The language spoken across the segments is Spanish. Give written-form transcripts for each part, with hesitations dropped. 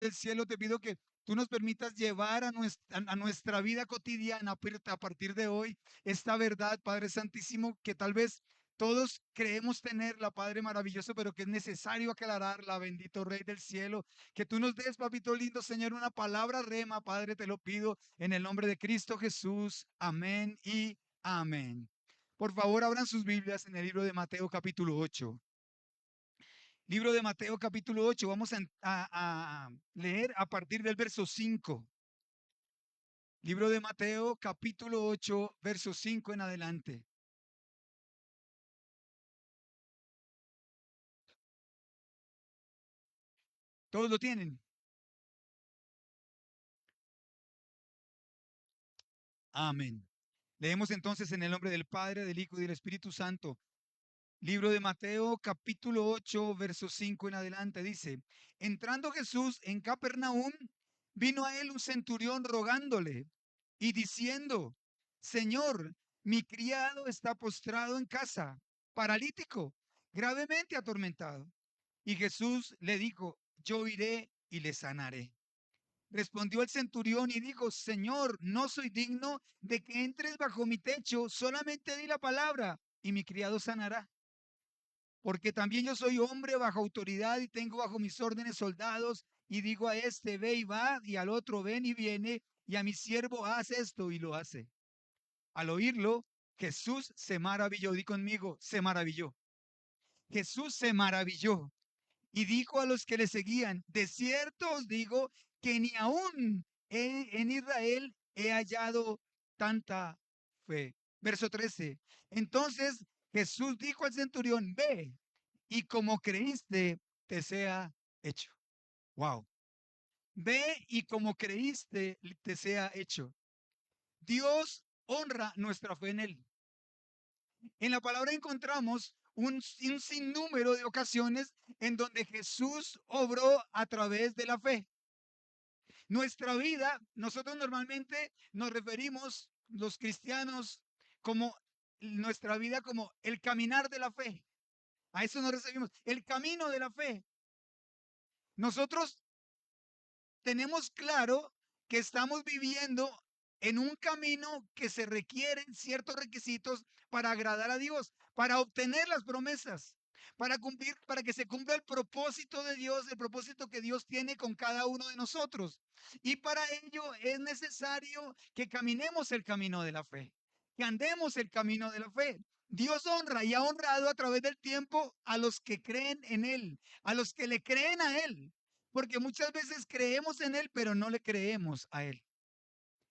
del cielo, te pido que tú nos permitas llevar a nuestra vida cotidiana a partir de hoy esta verdad, Padre Santísimo, que tal vez todos creemos tenerla, Padre maravilloso, pero que es necesario aclararla, bendito Rey del cielo. Que tú nos des, papito lindo, Señor, una palabra rema, Padre, te lo pido en el nombre de Cristo Jesús. Amén y amén. Por favor, abran sus Biblias en el libro de Mateo capítulo 8. Libro de Mateo capítulo 8. Vamos a leer a partir del verso 5. Libro de Mateo capítulo 8, verso 5 en adelante. ¿Todos lo tienen? Amén. Leemos entonces en el nombre del Padre, del Hijo y del Espíritu Santo. Libro de Mateo capítulo 8, verso 5 en adelante. Dice, entrando Jesús en Capernaum, vino a él un centurión rogándole y diciendo, Señor, mi criado está postrado en casa, paralítico, gravemente atormentado. Y Jesús le dijo, yo iré y le sanaré. Respondió el centurión y dijo, Señor, no soy digno de que entres bajo mi techo, solamente di la palabra y mi criado sanará. Porque también yo soy hombre bajo autoridad y tengo bajo mis órdenes soldados y digo a este, ve y va, y al otro, ven y viene, y a mi siervo, haz esto y lo hace. Al oírlo, Jesús se maravilló, di conmigo, se maravilló. Jesús se maravilló y dijo a los que le seguían, de cierto os digo que ni aún en Israel he hallado tanta fe. Verso 13. Entonces Jesús dijo al centurión, ve y como creíste, te sea hecho. Wow. Ve y como creíste, te sea hecho. Dios honra nuestra fe en Él. En la palabra encontramos un sinnúmero de ocasiones en donde Jesús obró a través de la fe. Nuestra vida, nosotros normalmente nos referimos, los cristianos, como nuestra vida como el caminar de la fe. A eso nos referimos, el camino de la fe. Nosotros tenemos claro que estamos viviendo en un camino que se requieren ciertos requisitos para agradar a Dios, para obtener las promesas, para cumplir, para que se cumpla el propósito de Dios, el propósito que Dios tiene con cada uno de nosotros. Y para ello es necesario que caminemos el camino de la fe, que andemos el camino de la fe. Dios honra y ha honrado a través del tiempo a los que creen en Él, a los que le creen a Él. Porque muchas veces creemos en Él, pero no le creemos a Él.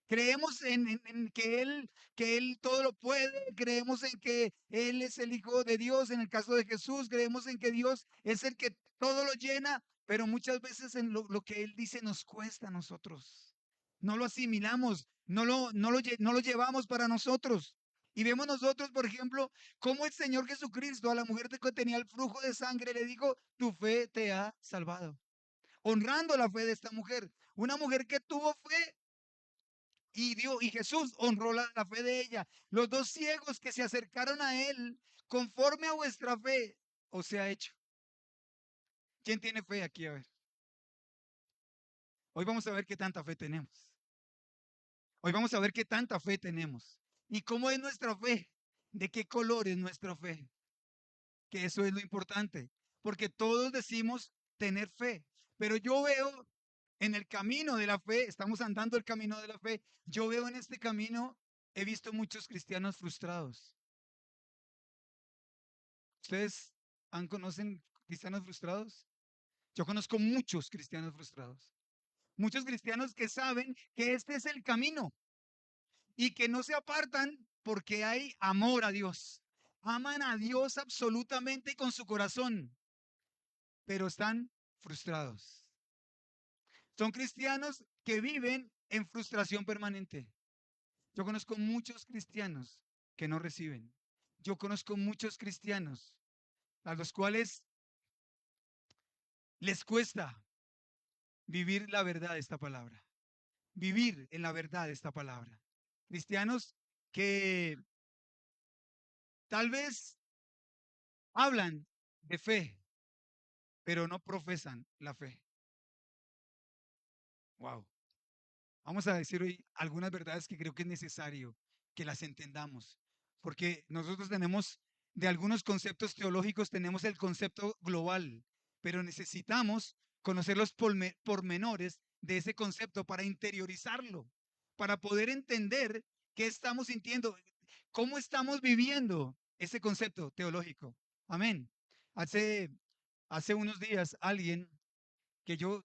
Creemos en que él todo lo puede, creemos en que Él es el Hijo de Dios, en el caso de Jesús, creemos en que Dios es el que todo lo llena, pero muchas veces en lo que Él dice nos cuesta a nosotros. No lo asimilamos, no lo llevamos para nosotros. Y vemos nosotros, por ejemplo, cómo el Señor Jesucristo a la mujer que tenía el flujo de sangre le dijo, tu fe te ha salvado, honrando la fe de esta mujer. Una mujer que tuvo fe y Jesús honró la fe de ella. Los dos ciegos que se acercaron a él, conforme a vuestra fe, os se ha hecho. ¿Quién tiene fe aquí? A ver. Hoy vamos a ver qué tanta fe tenemos. Hoy vamos a ver qué tanta fe tenemos. ¿Y cómo es nuestra fe? ¿De qué color es nuestra fe? Que eso es lo importante. Porque todos decimos tener fe. Pero yo veo en el camino de la fe, estamos andando el camino de la fe, yo veo en este camino, he visto muchos cristianos frustrados. ¿Ustedes conocen cristianos frustrados? Yo conozco muchos cristianos frustrados. Muchos cristianos que saben que este es el camino y que no se apartan porque hay amor a Dios. Aman a Dios absolutamente con su corazón, pero están frustrados. Son cristianos que viven en frustración permanente. Yo conozco muchos cristianos que no reciben. Yo conozco muchos cristianos a los cuales les cuesta vivir la verdad de esta palabra, vivir en la verdad de esta palabra. Cristianos que tal vez hablan de fe, pero no profesan la fe. Wow. Vamos a decir hoy algunas verdades que creo que es necesario que las entendamos, porque nosotros tenemos, de algunos conceptos teológicos, tenemos el concepto global, pero necesitamos conocer los pormenores de ese concepto para interiorizarlo, para poder entender qué estamos sintiendo, cómo estamos viviendo ese concepto teológico. Amén. Hace, hace unos días alguien que yo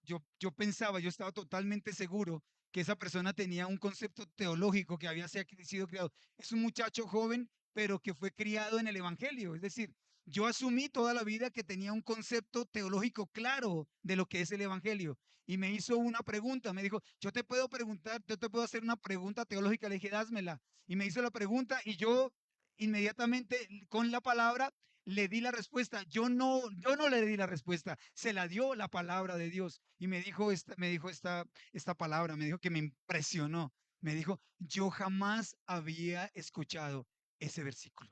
pensaba, yo estaba totalmente seguro que esa persona tenía un concepto teológico que había sido criado. Es un muchacho joven, pero que fue criado en el Evangelio. Es decir, yo asumí toda la vida que tenía un concepto teológico claro de lo que es el Evangelio. Y me hizo una pregunta, me dijo, yo te puedo preguntar, yo te puedo hacer una pregunta teológica, le dije, dázmela. Y me hizo la pregunta y yo inmediatamente con la palabra le di la respuesta. Yo no le di la respuesta, se la dio la palabra de Dios. Y me dijo esta palabra, me dijo que me impresionó. Me dijo, yo jamás había escuchado ese versículo.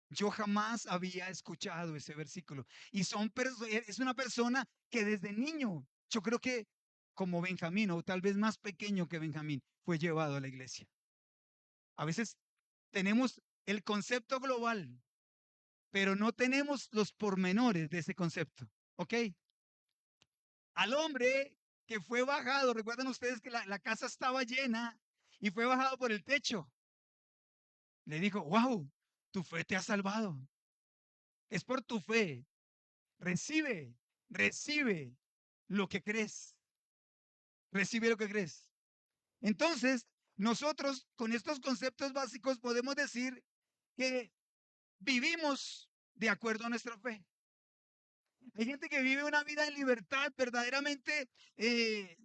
Yo jamás había escuchado ese versículo. Y es una persona que desde niño, yo creo que como Benjamín, o tal vez más pequeño que Benjamín, fue llevado a la iglesia. A veces tenemos el concepto global, pero no tenemos los pormenores de ese concepto. ¿Ok? Al hombre que fue bajado, recuerdan ustedes que la casa estaba llena y fue bajado por el techo. Le dijo, wow, tu fe te ha salvado. Es por tu fe. Recibe, recibe lo que crees. Recibe lo que crees. Entonces, nosotros con estos conceptos básicos podemos decir que vivimos de acuerdo a nuestra fe. Hay gente que vive una vida en libertad, verdaderamente eh,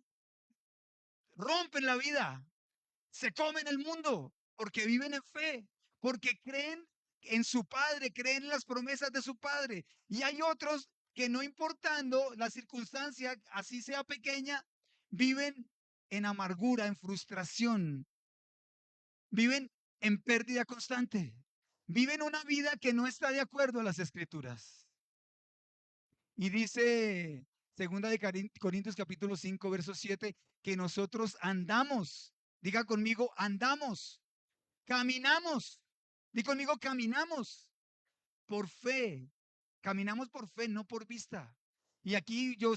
rompen la vida, se comen el mundo, porque viven en fe, porque creen en su Padre, creen en las promesas de su Padre. Y hay otros que no importando la circunstancia, así sea pequeña, viven en amargura, en frustración, viven en pérdida constante, viven una vida que no está de acuerdo a las escrituras. Y dice segunda de Corintios capítulo 5 verso 7 que nosotros andamos, diga conmigo, andamos, caminamos, diga conmigo, caminamos por fe, caminamos por fe, no por vista. Y aquí yo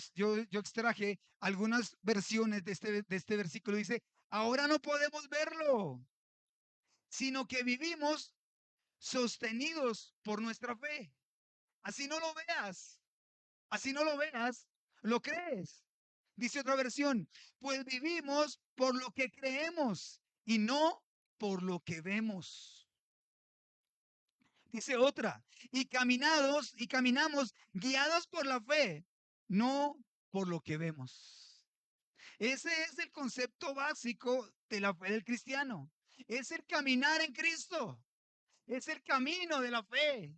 extraje algunas versiones de este versículo. Dice, ahora no podemos verlo, sino que vivimos sostenidos por nuestra fe. Así no lo veas. Así no lo veas, lo crees. Dice otra versión, pues vivimos por lo que creemos y no por lo que vemos. Dice otra, y caminamos guiados por la fe, no por lo que vemos. Ese es el concepto básico de la fe del cristiano. Es el caminar en Cristo. Es el camino de la fe.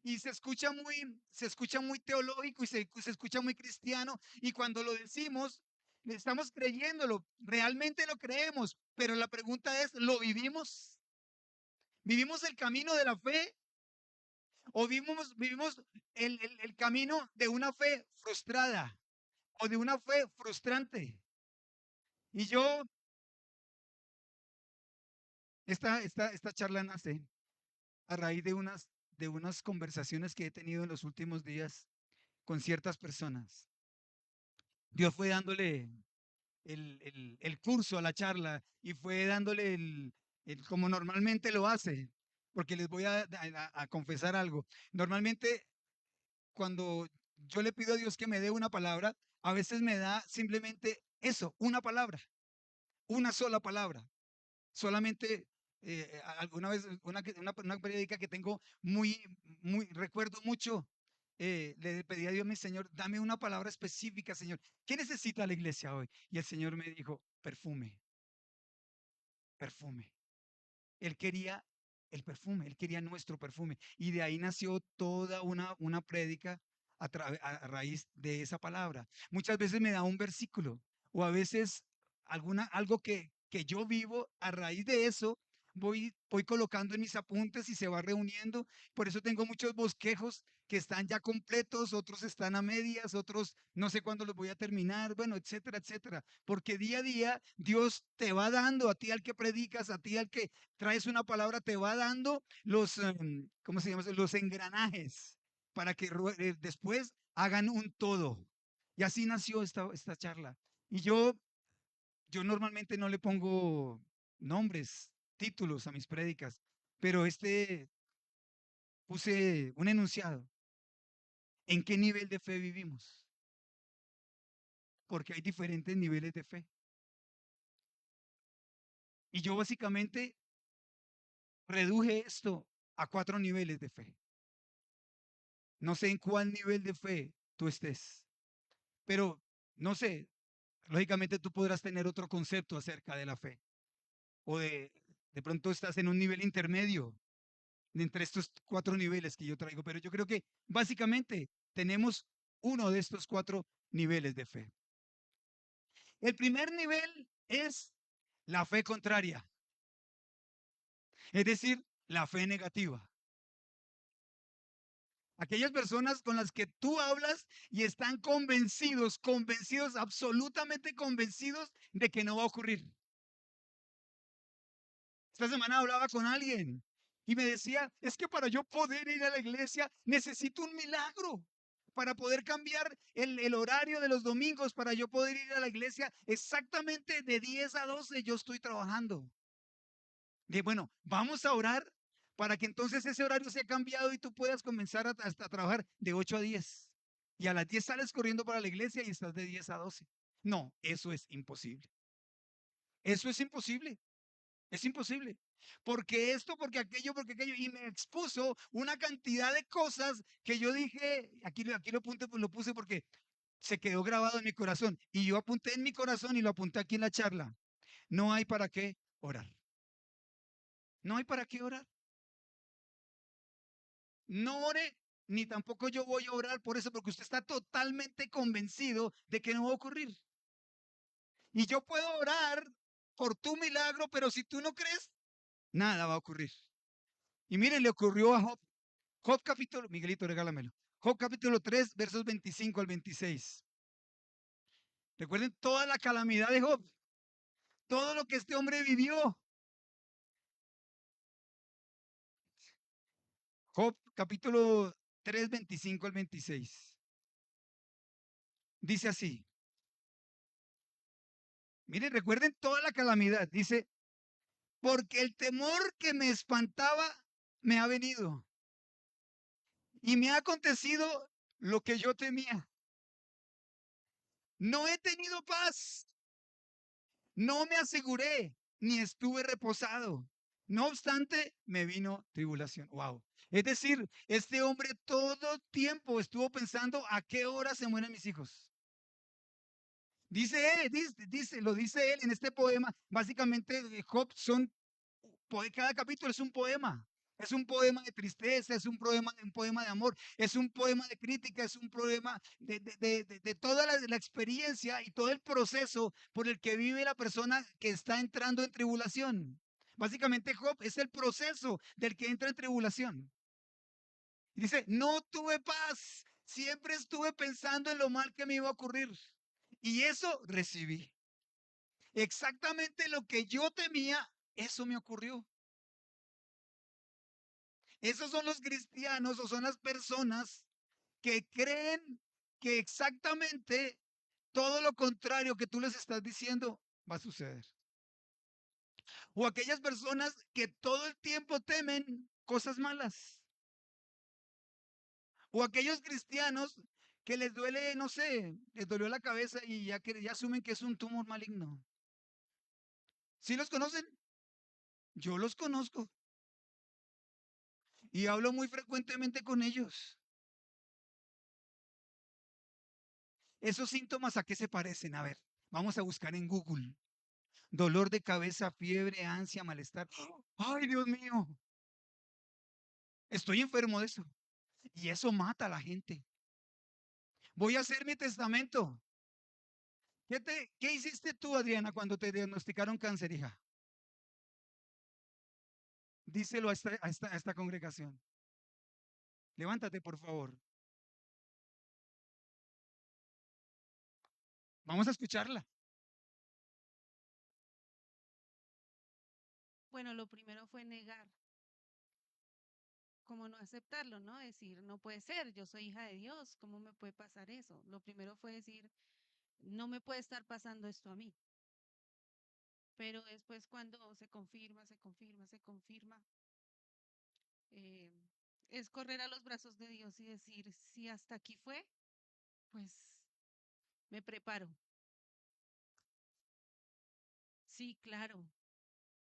Y se escucha muy teológico y se escucha muy cristiano. Y cuando lo decimos, le estamos creyéndolo, realmente lo creemos. Pero la pregunta es, ¿lo vivimos? ¿Vivimos el camino de la fe? ¿O vivimos el camino de una fe frustrada o de una fe frustrante? Y esta charla nace a raíz de unas conversaciones que he tenido en los últimos días con ciertas personas. Dios fue dándole el curso a la charla y fue dándole como normalmente lo hace, porque les voy a confesar algo. Normalmente cuando yo le pido a Dios que me dé una palabra, a veces me da simplemente eso, una palabra, una sola palabra. Solamente alguna vez una periódica que tengo recuerdo mucho, le pedí a Dios, mi Señor, dame una palabra específica, Señor. ¿Qué necesita la iglesia hoy? Y el Señor me dijo, perfume, perfume. Él quería el perfume, él quería nuestro perfume. Y de ahí nació toda una prédica a raíz de esa palabra. Muchas veces me da un versículo o a veces algo que yo vivo a raíz de eso. voy colocando en mis apuntes y se va reuniendo. Por eso tengo muchos bosquejos que están ya completos, otros están a medias, otros no sé cuándo los voy a terminar, bueno, etcétera, etcétera. Porque día a día Dios te va dando, a ti al que predicas, a ti al que traes una palabra, te va dando los, ¿cómo se llama? Los engranajes para que después hagan un todo. Y así nació esta charla. Y yo normalmente no le pongo nombres, títulos a mis prédicas, pero puse un enunciado. ¿En qué nivel de fe vivimos? Porque hay diferentes niveles de fe. Y yo básicamente reduje esto a 4 niveles de fe. No sé en cuál nivel de fe tú estés, pero no sé, lógicamente tú podrás tener otro concepto acerca de la fe. O de pronto estás en un nivel intermedio entre estos 4 niveles que yo traigo, pero yo creo que básicamente tenemos uno de estos 4 niveles de fe. El primer nivel es la fe contraria, es decir, la fe negativa. Aquellas personas con las que tú hablas y están convencidos, convencidos, absolutamente convencidos de que no va a ocurrir. Esta semana hablaba con alguien y me decía, es que para yo poder ir a la iglesia necesito un milagro. Para poder cambiar el horario de los domingos, para yo poder ir a la iglesia exactamente de 10 a 12, yo estoy trabajando. Y bueno, vamos a orar para que entonces ese horario sea cambiado y tú puedas comenzar hasta a trabajar de 8 a 10. Y a las 10 sales corriendo para la iglesia y estás de 10 a 12. No, eso es imposible. Eso es imposible. Es imposible. Porque esto, porque aquello, porque aquello. Y me expuso una cantidad de cosas que yo dije, aquí lo apunté, pues lo puse porque se quedó grabado en mi corazón. Y yo apunté en mi corazón y lo apunté aquí en la charla. No hay para qué orar. No hay para qué orar. No ore, ni tampoco yo voy a orar por eso, porque usted está totalmente convencido de que no va a ocurrir. Y yo puedo orar por tu milagro, pero si tú no crees, nada va a ocurrir. Y miren, le ocurrió a Job. Job capítulo, Miguelito, regálamelo. Job capítulo 3, versos 25 al 26. Recuerden toda la calamidad de Job, todo lo que este hombre vivió. Job capítulo 3, 25 al 26. Dice así. Miren, recuerden toda la calamidad. Dice, porque el temor que me espantaba me ha venido y me ha acontecido lo que yo temía. No he tenido paz, no me aseguré, ni estuve reposado. No obstante, me vino tribulación. Wow. Es decir, este hombre todo tiempo estuvo pensando a qué hora se mueren mis hijos. Lo dice él en este poema. Básicamente, Job cada capítulo es un poema. Es un poema de tristeza, es un poema de amor, es un poema de crítica, es un poema de toda la experiencia y todo el proceso por el que vive la persona que está entrando en tribulación. Básicamente Job es el proceso del que entra en tribulación. Y dice, no tuve paz, siempre estuve pensando en lo mal que me iba a ocurrir. Y eso recibí. Exactamente lo que yo temía, eso me ocurrió. Esos son los cristianos o son las personas que creen que exactamente todo lo contrario que tú les estás diciendo va a suceder. O aquellas personas que todo el tiempo temen cosas malas. O aquellos cristianos que les duele, no sé, les dolió la cabeza y ya asumen que es un tumor maligno. ¿Sí los conocen? Yo los conozco y hablo muy frecuentemente con ellos. ¿Esos síntomas a qué se parecen? A ver, vamos a buscar en Google. Dolor de cabeza, fiebre, ansia, malestar. Ay, Dios mío, estoy enfermo de eso. Y eso mata a la gente. Voy a hacer mi testamento. ¿Qué hiciste tú, Adriana, cuando te diagnosticaron cáncer, hija? Díselo a esta congregación. Levántate, por favor. Vamos a escucharla. Bueno, lo primero fue negar, como no aceptarlo, ¿no? Decir, no puede ser, yo soy hija de Dios, ¿cómo me puede pasar eso? Lo primero fue decir, no me puede estar pasando esto a mí. Pero después cuando se confirma, eh, es correr a los brazos de Dios y decir, si hasta aquí fue, pues me preparo. Sí, claro,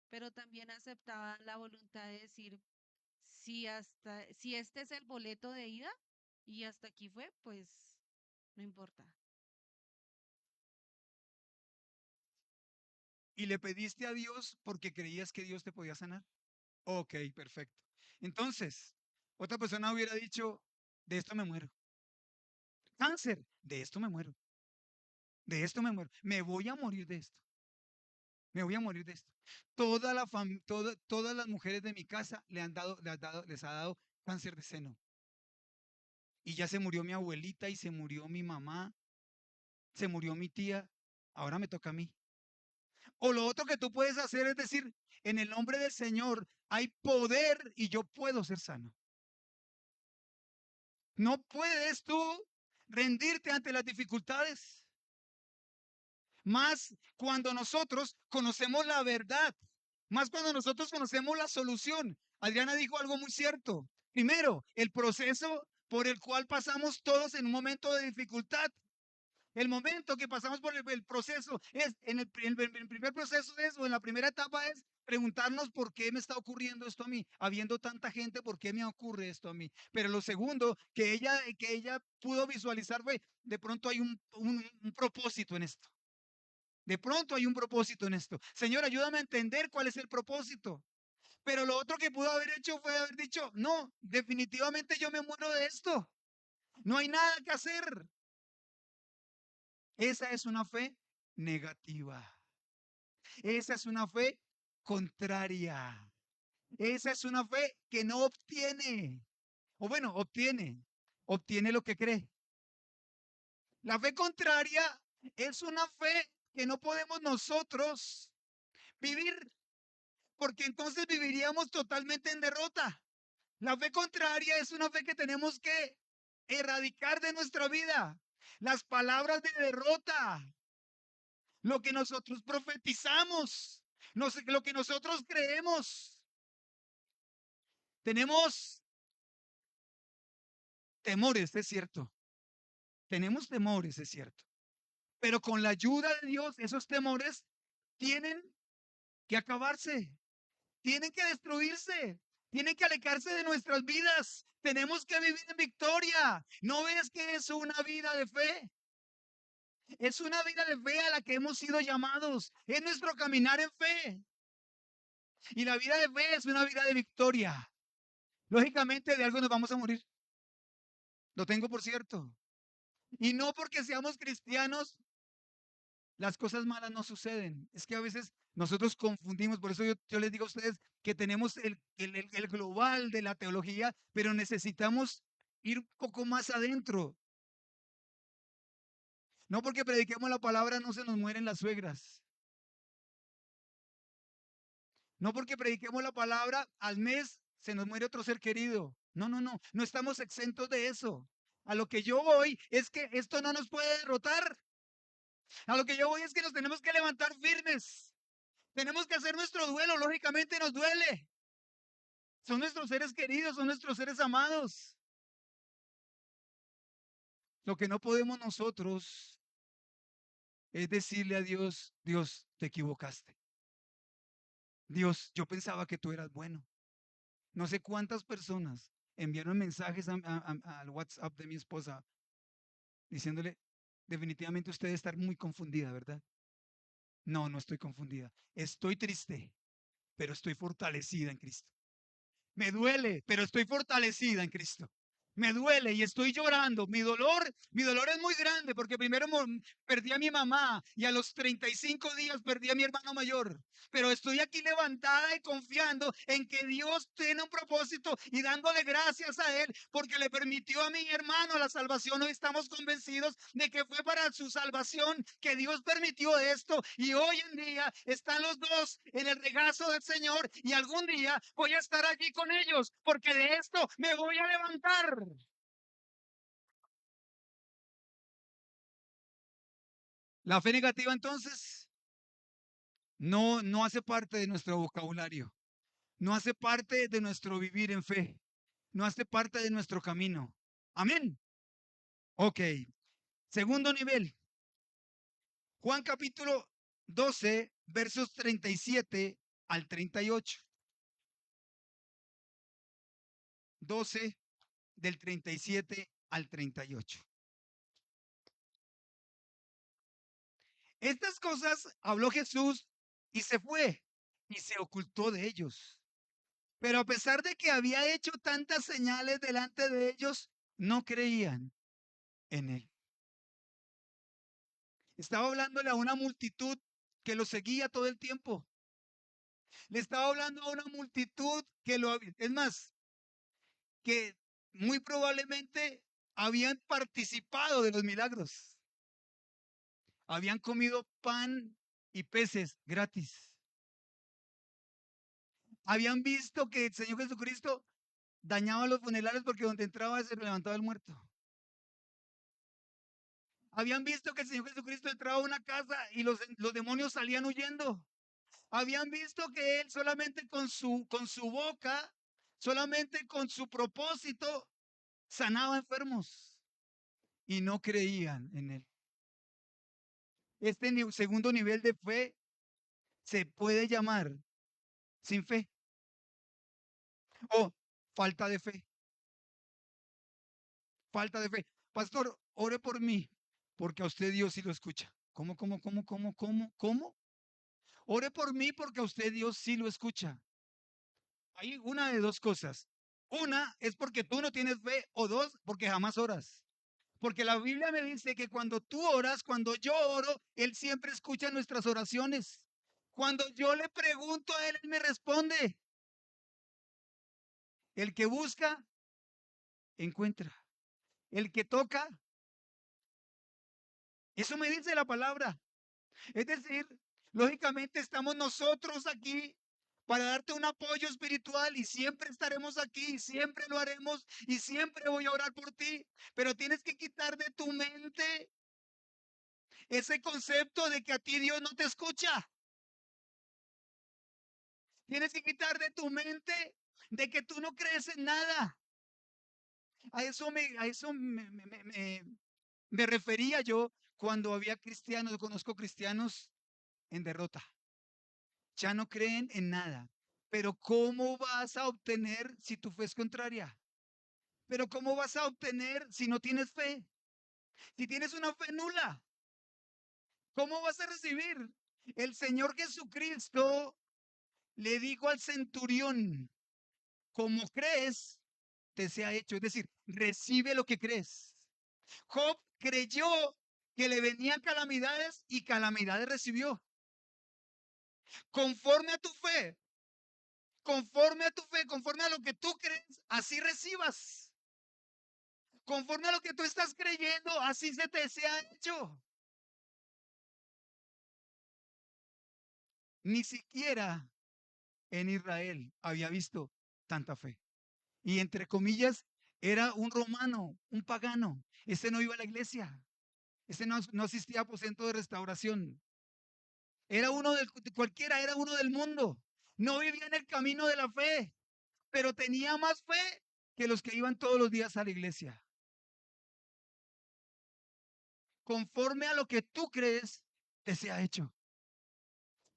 pero también aceptaba la voluntad de decir, si este es el boleto de ida y hasta aquí fue, pues no importa. Y le pediste a Dios porque creías que Dios te podía sanar. Ok, perfecto. Entonces, otra persona hubiera dicho, de esto me muero. Cáncer, de esto me muero. De esto me muero. Me voy a morir de esto. Me voy a morir de esto. Todas las mujeres de mi casa les ha dado cáncer de seno. Y ya se murió mi abuelita y se murió mi mamá, se murió mi tía. Ahora me toca a mí. O lo otro que tú puedes hacer es decir, en el nombre del Señor hay poder y yo puedo ser sano. No puedes tú rendirte ante las dificultades. Más cuando nosotros conocemos la verdad, más cuando nosotros conocemos la solución. Adriana dijo algo muy cierto. Primero, el proceso por el cual pasamos todos en un momento de dificultad. El momento que pasamos por el proceso es, el primer proceso es, o en la primera etapa es preguntarnos por qué me está ocurriendo esto a mí, habiendo tanta gente, por qué me ocurre esto a mí. Pero lo segundo que ella pudo visualizar fue, de pronto hay un propósito en esto. De pronto hay un propósito en esto. Señor, ayúdame a entender cuál es el propósito. Pero lo otro que pudo haber hecho fue haber dicho, no, definitivamente yo me muero de esto. No hay nada que hacer. Esa es una fe negativa. Esa es una fe contraria. Esa es una fe que no obtiene. O bueno, obtiene lo que cree. La fe contraria es una fe que no podemos nosotros vivir, porque entonces viviríamos totalmente en derrota. La fe contraria es una fe que tenemos que erradicar de nuestra vida. Las palabras de derrota, lo que nosotros profetizamos, lo que nosotros creemos. Tenemos temores, es cierto. Tenemos temores, es cierto. Pero con la ayuda de Dios, esos temores tienen que acabarse, tienen que destruirse, tienen que alejarse de nuestras vidas. Tenemos que vivir en victoria. ¿No ves que es una vida de fe? Es una vida de fe a la que hemos sido llamados. Es nuestro caminar en fe. Y la vida de fe es una vida de victoria. Lógicamente de algo nos vamos a morir. Lo tengo por cierto. Y no porque seamos cristianos, las cosas malas no suceden. Es que a veces nosotros confundimos. Por eso yo les digo a ustedes que tenemos el global de la teología, pero necesitamos ir un poco más adentro. No porque prediquemos la palabra no se nos mueren las suegras. No porque prediquemos la palabra al mes se nos muere otro ser querido. No, no, no. No estamos exentos de eso. A lo que yo voy es que esto no nos puede derrotar. A lo que yo voy es que nos tenemos que levantar firmes. Tenemos que hacer nuestro duelo. Lógicamente nos duele. Son nuestros seres queridos, son nuestros seres amados. Lo que no podemos nosotros es decirle a Dios, Dios, te equivocaste. Dios, yo pensaba que tú eras bueno. No sé cuántas personas enviaron mensajes al WhatsApp de mi esposa diciéndole, definitivamente usted debe estar muy confundida, ¿verdad? No, no estoy confundida. Estoy triste, pero estoy fortalecida en Cristo. Me duele, pero estoy fortalecida en Cristo. Me duele y estoy llorando. Mi dolor es muy grande porque primero perdí a mi mamá y a los 35 días perdí a mi hermano mayor. Pero estoy aquí levantada y confiando en que Dios tiene un propósito y dándole gracias a Él porque le permitió a mi hermano la salvación. Hoy estamos convencidos de que fue para su salvación que Dios permitió esto y hoy en día están los dos en el regazo del Señor y algún día voy a estar allí con ellos porque de esto me voy a levantar. La fe negativa entonces no hace parte de nuestro vocabulario, no hace parte de nuestro vivir en fe, no hace parte de nuestro camino. Amén. Ok. Segundo nivel, Juan capítulo 12, versos 37 al 38. 12 del 37 al 38. Estas cosas habló Jesús y se fue y se ocultó de ellos. Pero a pesar de que había hecho tantas señales delante de ellos, no creían en él. Estaba hablándole a una multitud que lo seguía todo el tiempo. Le estaba hablando a una multitud que lo había, es más, que muy probablemente habían participado de los milagros. Habían comido pan y peces gratis. Habían visto que el Señor Jesucristo dañaba los funerales porque donde entraba se levantaba el muerto. Habían visto que el Señor Jesucristo entraba a una casa y los demonios salían huyendo. Habían visto que Él solamente con su boca, solamente con su propósito, sanaba enfermos y no creían en Él. Este segundo nivel de fe se puede llamar sin fe o falta de fe. Falta de fe. Pastor, ore por mí, porque a usted Dios sí lo escucha. ¿Cómo? Ore por mí porque a usted Dios sí lo escucha. Hay una de dos cosas. Una es porque tú no tienes fe o dos, porque jamás oras. Porque la Biblia me dice que cuando tú oras, cuando yo oro, Él siempre escucha nuestras oraciones. Cuando yo le pregunto a Él, Él me responde. El que busca, encuentra. El que toca, eso me dice la palabra. Es decir, lógicamente estamos nosotros aquí para darte un apoyo espiritual y siempre estaremos aquí, y siempre lo haremos y siempre voy a orar por ti, pero tienes que quitar de tu mente ese concepto de que a ti Dios no te escucha. Tienes que quitar de tu mente de que tú no crees en nada. Me refería yo cuando había cristianos, conozco cristianos en derrota. Ya no creen en nada. Pero ¿cómo vas a obtener si tu fe es contraria? Pero ¿cómo vas a obtener si no tienes fe? Si tienes una fe nula, ¿cómo vas a recibir? El Señor Jesucristo le dijo al centurión, como crees, te sea hecho. Es decir, recibe lo que crees. Job creyó que le venían calamidades y calamidades recibió. Conforme a tu fe, conforme a tu fe, conforme a lo que tú crees, así recibas. Conforme a lo que tú estás creyendo, así se te sea hecho. Ni siquiera en Israel había visto tanta fe. Y entre comillas, era un romano, un pagano. Ese no iba a la iglesia. Ese no asistía a aposento de restauración. Era uno de cualquiera, era uno del mundo. No vivía en el camino de la fe, pero tenía más fe que los que iban todos los días a la iglesia. Conforme a lo que tú crees, te sea hecho.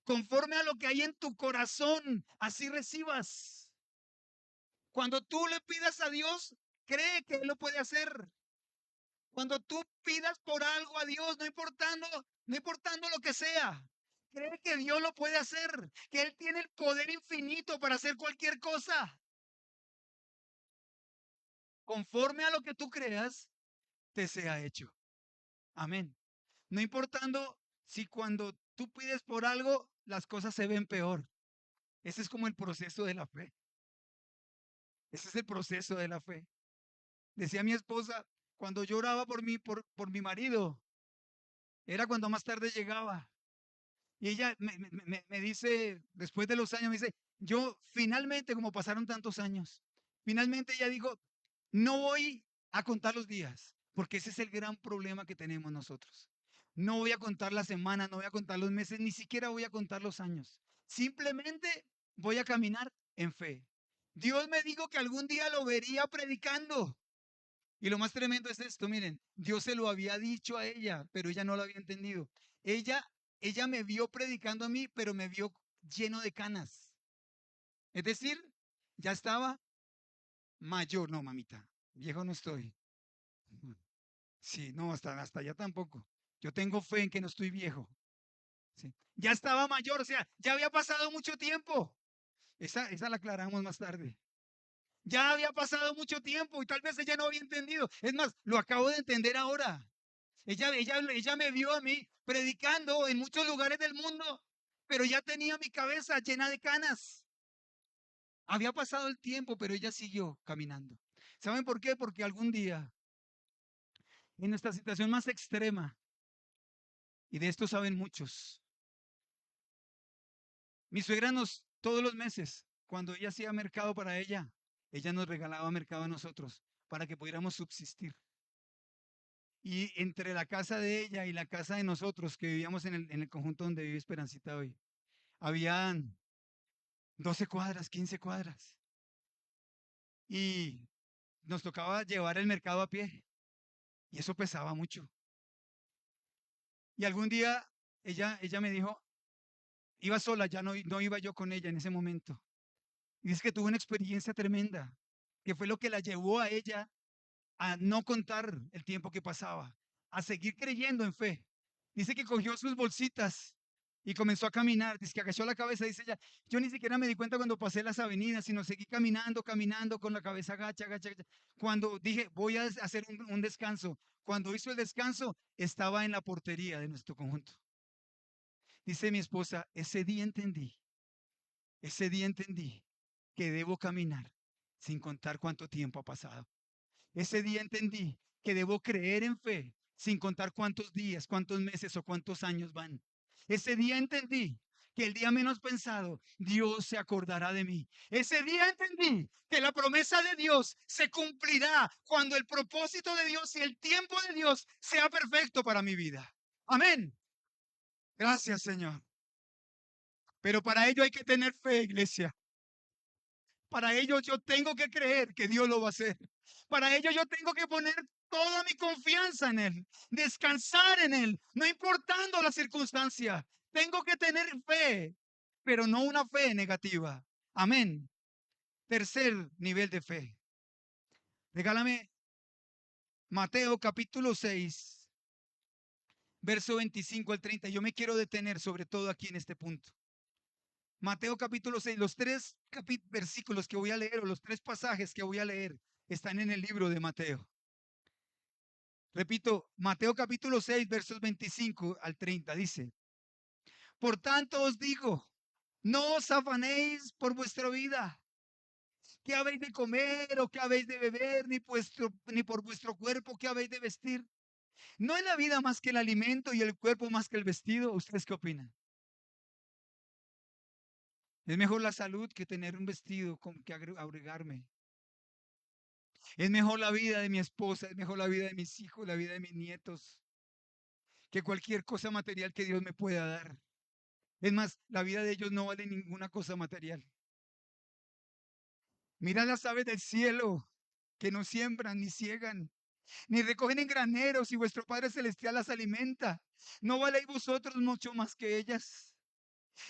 Conforme a lo que hay en tu corazón, así recibas. Cuando tú le pidas a Dios, cree que Él lo puede hacer. Cuando tú pidas por algo a Dios, no importando lo que sea, cree que Dios lo puede hacer, que Él tiene el poder infinito para hacer cualquier cosa. conforme a lo que tú creas, te sea hecho. Amén. No importando si cuando tú pides por algo, las cosas se ven peor. Ese es como el proceso de la fe. Ese es el proceso de la fe. Decía mi esposa, cuando yo oraba por mi marido, era cuando más tarde llegaba. Y ella me dice, después de los años, me dice, yo finalmente, como pasaron tantos años, finalmente ella dijo, no voy a contar los días, porque ese es el gran problema que tenemos nosotros. No voy a contar las semanas, no voy a contar los meses, ni siquiera voy a contar los años. Simplemente voy a caminar en fe. Dios me dijo que algún día lo vería predicando. Y lo más tremendo es esto, miren, Dios se lo había dicho a ella, pero ella no lo había entendido. Ella, ella me vio predicando a mí, pero me vio lleno de canas. Es decir, ya estaba mayor, no, mamita, viejo no estoy. Sí, no, hasta allá tampoco. Yo tengo fe en que no estoy viejo. Sí. Ya estaba mayor, o sea, ya había pasado mucho tiempo. Esa la aclaramos más tarde. Ya había pasado mucho tiempo y tal vez ella no había entendido. Es más, lo acabo de entender ahora. Ella me vio a mí predicando en muchos lugares del mundo, pero ya tenía mi cabeza llena de canas. Había pasado el tiempo, pero ella siguió caminando. ¿Saben por qué? Porque algún día, en nuestra situación más extrema, y de esto saben muchos, mi suegra todos los meses, cuando ella hacía mercado para ella nos regalaba mercado a nosotros para que pudiéramos subsistir. Y entre la casa de ella y la casa de nosotros, que vivíamos en el conjunto donde vive Esperancita hoy, habían 12 cuadras, 15 cuadras. Y nos tocaba llevar el mercado a pie. Y eso pesaba mucho. Y algún día ella me dijo, iba sola, ya no iba yo con ella en ese momento. Y dice que tuvo una experiencia tremenda, que fue lo que la llevó a ella a no contar el tiempo que pasaba, a seguir creyendo en fe. Dice que cogió sus bolsitas y comenzó a caminar. Dice que agachó la cabeza. Dice ella, yo ni siquiera me di cuenta cuando pasé las avenidas, sino seguí caminando, caminando con la cabeza agacha, agacha, agacha. Cuando dije, voy a hacer un descanso. Cuando hizo el descanso, estaba en la portería de nuestro conjunto. Dice mi esposa, ese día entendí que debo caminar sin contar cuánto tiempo ha pasado. Ese día entendí que debo creer en fe sin contar cuántos días, cuántos meses o cuántos años van. Ese día entendí que el día menos pensado, Dios se acordará de mí. Ese día entendí que la promesa de Dios se cumplirá cuando el propósito de Dios y el tiempo de Dios sea perfecto para mi vida. Amén. Gracias, Señor. Pero para ello hay que tener fe, iglesia. Para ello yo tengo que creer que Dios lo va a hacer. Para ello yo tengo que poner toda mi confianza en Él, descansar en Él, no importando la circunstancia. Tengo que tener fe, pero no una fe negativa. Amén. Tercer nivel de fe. Regálame Mateo capítulo 6, verso 25 al 30. Yo me quiero detener sobre todo aquí en este punto. Mateo capítulo 6, los tres versículos que voy a leer o los tres pasajes que voy a leer están en el libro de Mateo. Repito, Mateo capítulo 6, versos 25 al 30 dice, por tanto os digo, no os afanéis por vuestra vida, qué habéis de comer o qué habéis de beber, ni por vuestro cuerpo, qué habéis de vestir. ¿No es la vida más que el alimento y el cuerpo más que el vestido? ¿Ustedes qué opinan? Es mejor la salud que tener un vestido con que abrigarme. Es mejor la vida de mi esposa, es mejor la vida de mis hijos, la vida de mis nietos, que cualquier cosa material que Dios me pueda dar. Es más, la vida de ellos no vale ninguna cosa material. Mira las aves del cielo, que no siembran ni ciegan, ni recogen en graneros, y vuestro Padre Celestial las alimenta. ¿No valéis vosotros mucho más que ellas?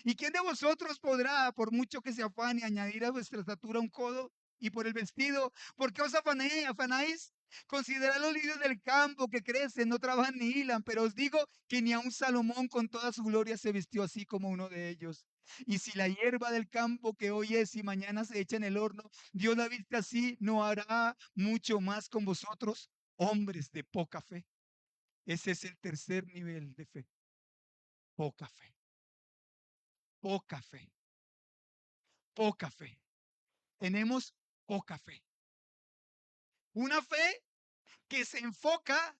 ¿Y quién de vosotros podrá, por mucho que se afane, añadir a vuestra estatura un codo? Y por el vestido, ¿por qué os afanáis? Considerad los lirios del campo que crecen, no trabajan ni hilan, pero os digo que ni aun Salomón con toda su gloria se vistió así como uno de ellos. Y si la hierba del campo que hoy es y mañana se echa en el horno, Dios la viste así, no hará mucho más con vosotros, hombres de poca fe. Ese es el tercer nivel de fe. Poca fe, poca fe, poca fe. Tenemos poca fe. Una fe que se enfoca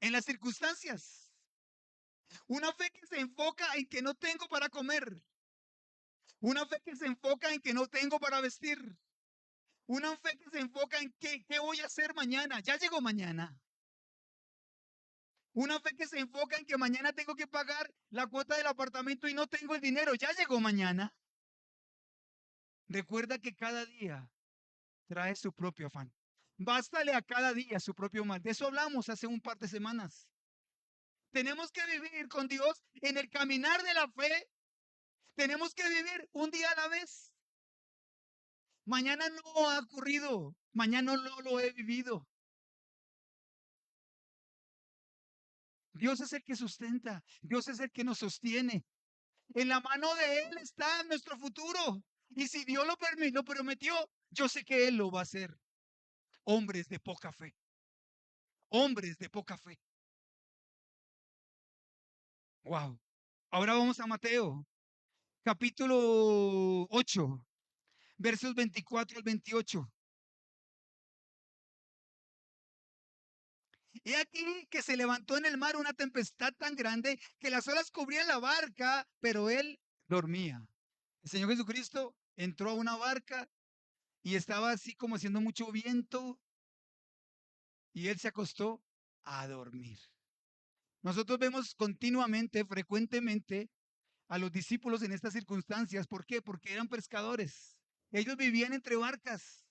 en las circunstancias. Una fe que se enfoca en que no tengo para comer. Una fe que se enfoca en que no tengo para vestir. Una fe que se enfoca en qué voy a hacer mañana. Ya llegó mañana. Una fe que se enfoca en que mañana tengo que pagar la cuota del apartamento y no tengo el dinero. Ya llegó mañana. Recuerda que cada día trae su propio afán. Bástale a cada día su propio mal. De eso hablamos hace un par de semanas. Tenemos que vivir con Dios en el caminar de la fe. Tenemos que vivir un día a la vez. Mañana no ha ocurrido. Mañana no lo he vivido. Dios es el que sustenta. Dios es el que nos sostiene. En la mano de Él está nuestro futuro. Y si Dios lo prometió, yo sé que Él lo va a hacer. Hombres de poca fe. Hombres de poca fe. Wow. Ahora vamos a Mateo, capítulo 8, versos 24 al 28. He aquí que se levantó en el mar una tempestad tan grande que las olas cubrían la barca, pero él dormía. El Señor Jesucristo entró a una barca y estaba así como haciendo mucho viento y él se acostó a dormir. Nosotros vemos continuamente, frecuentemente, a los discípulos en estas circunstancias. ¿Por qué? Porque eran pescadores. Ellos vivían entre barcas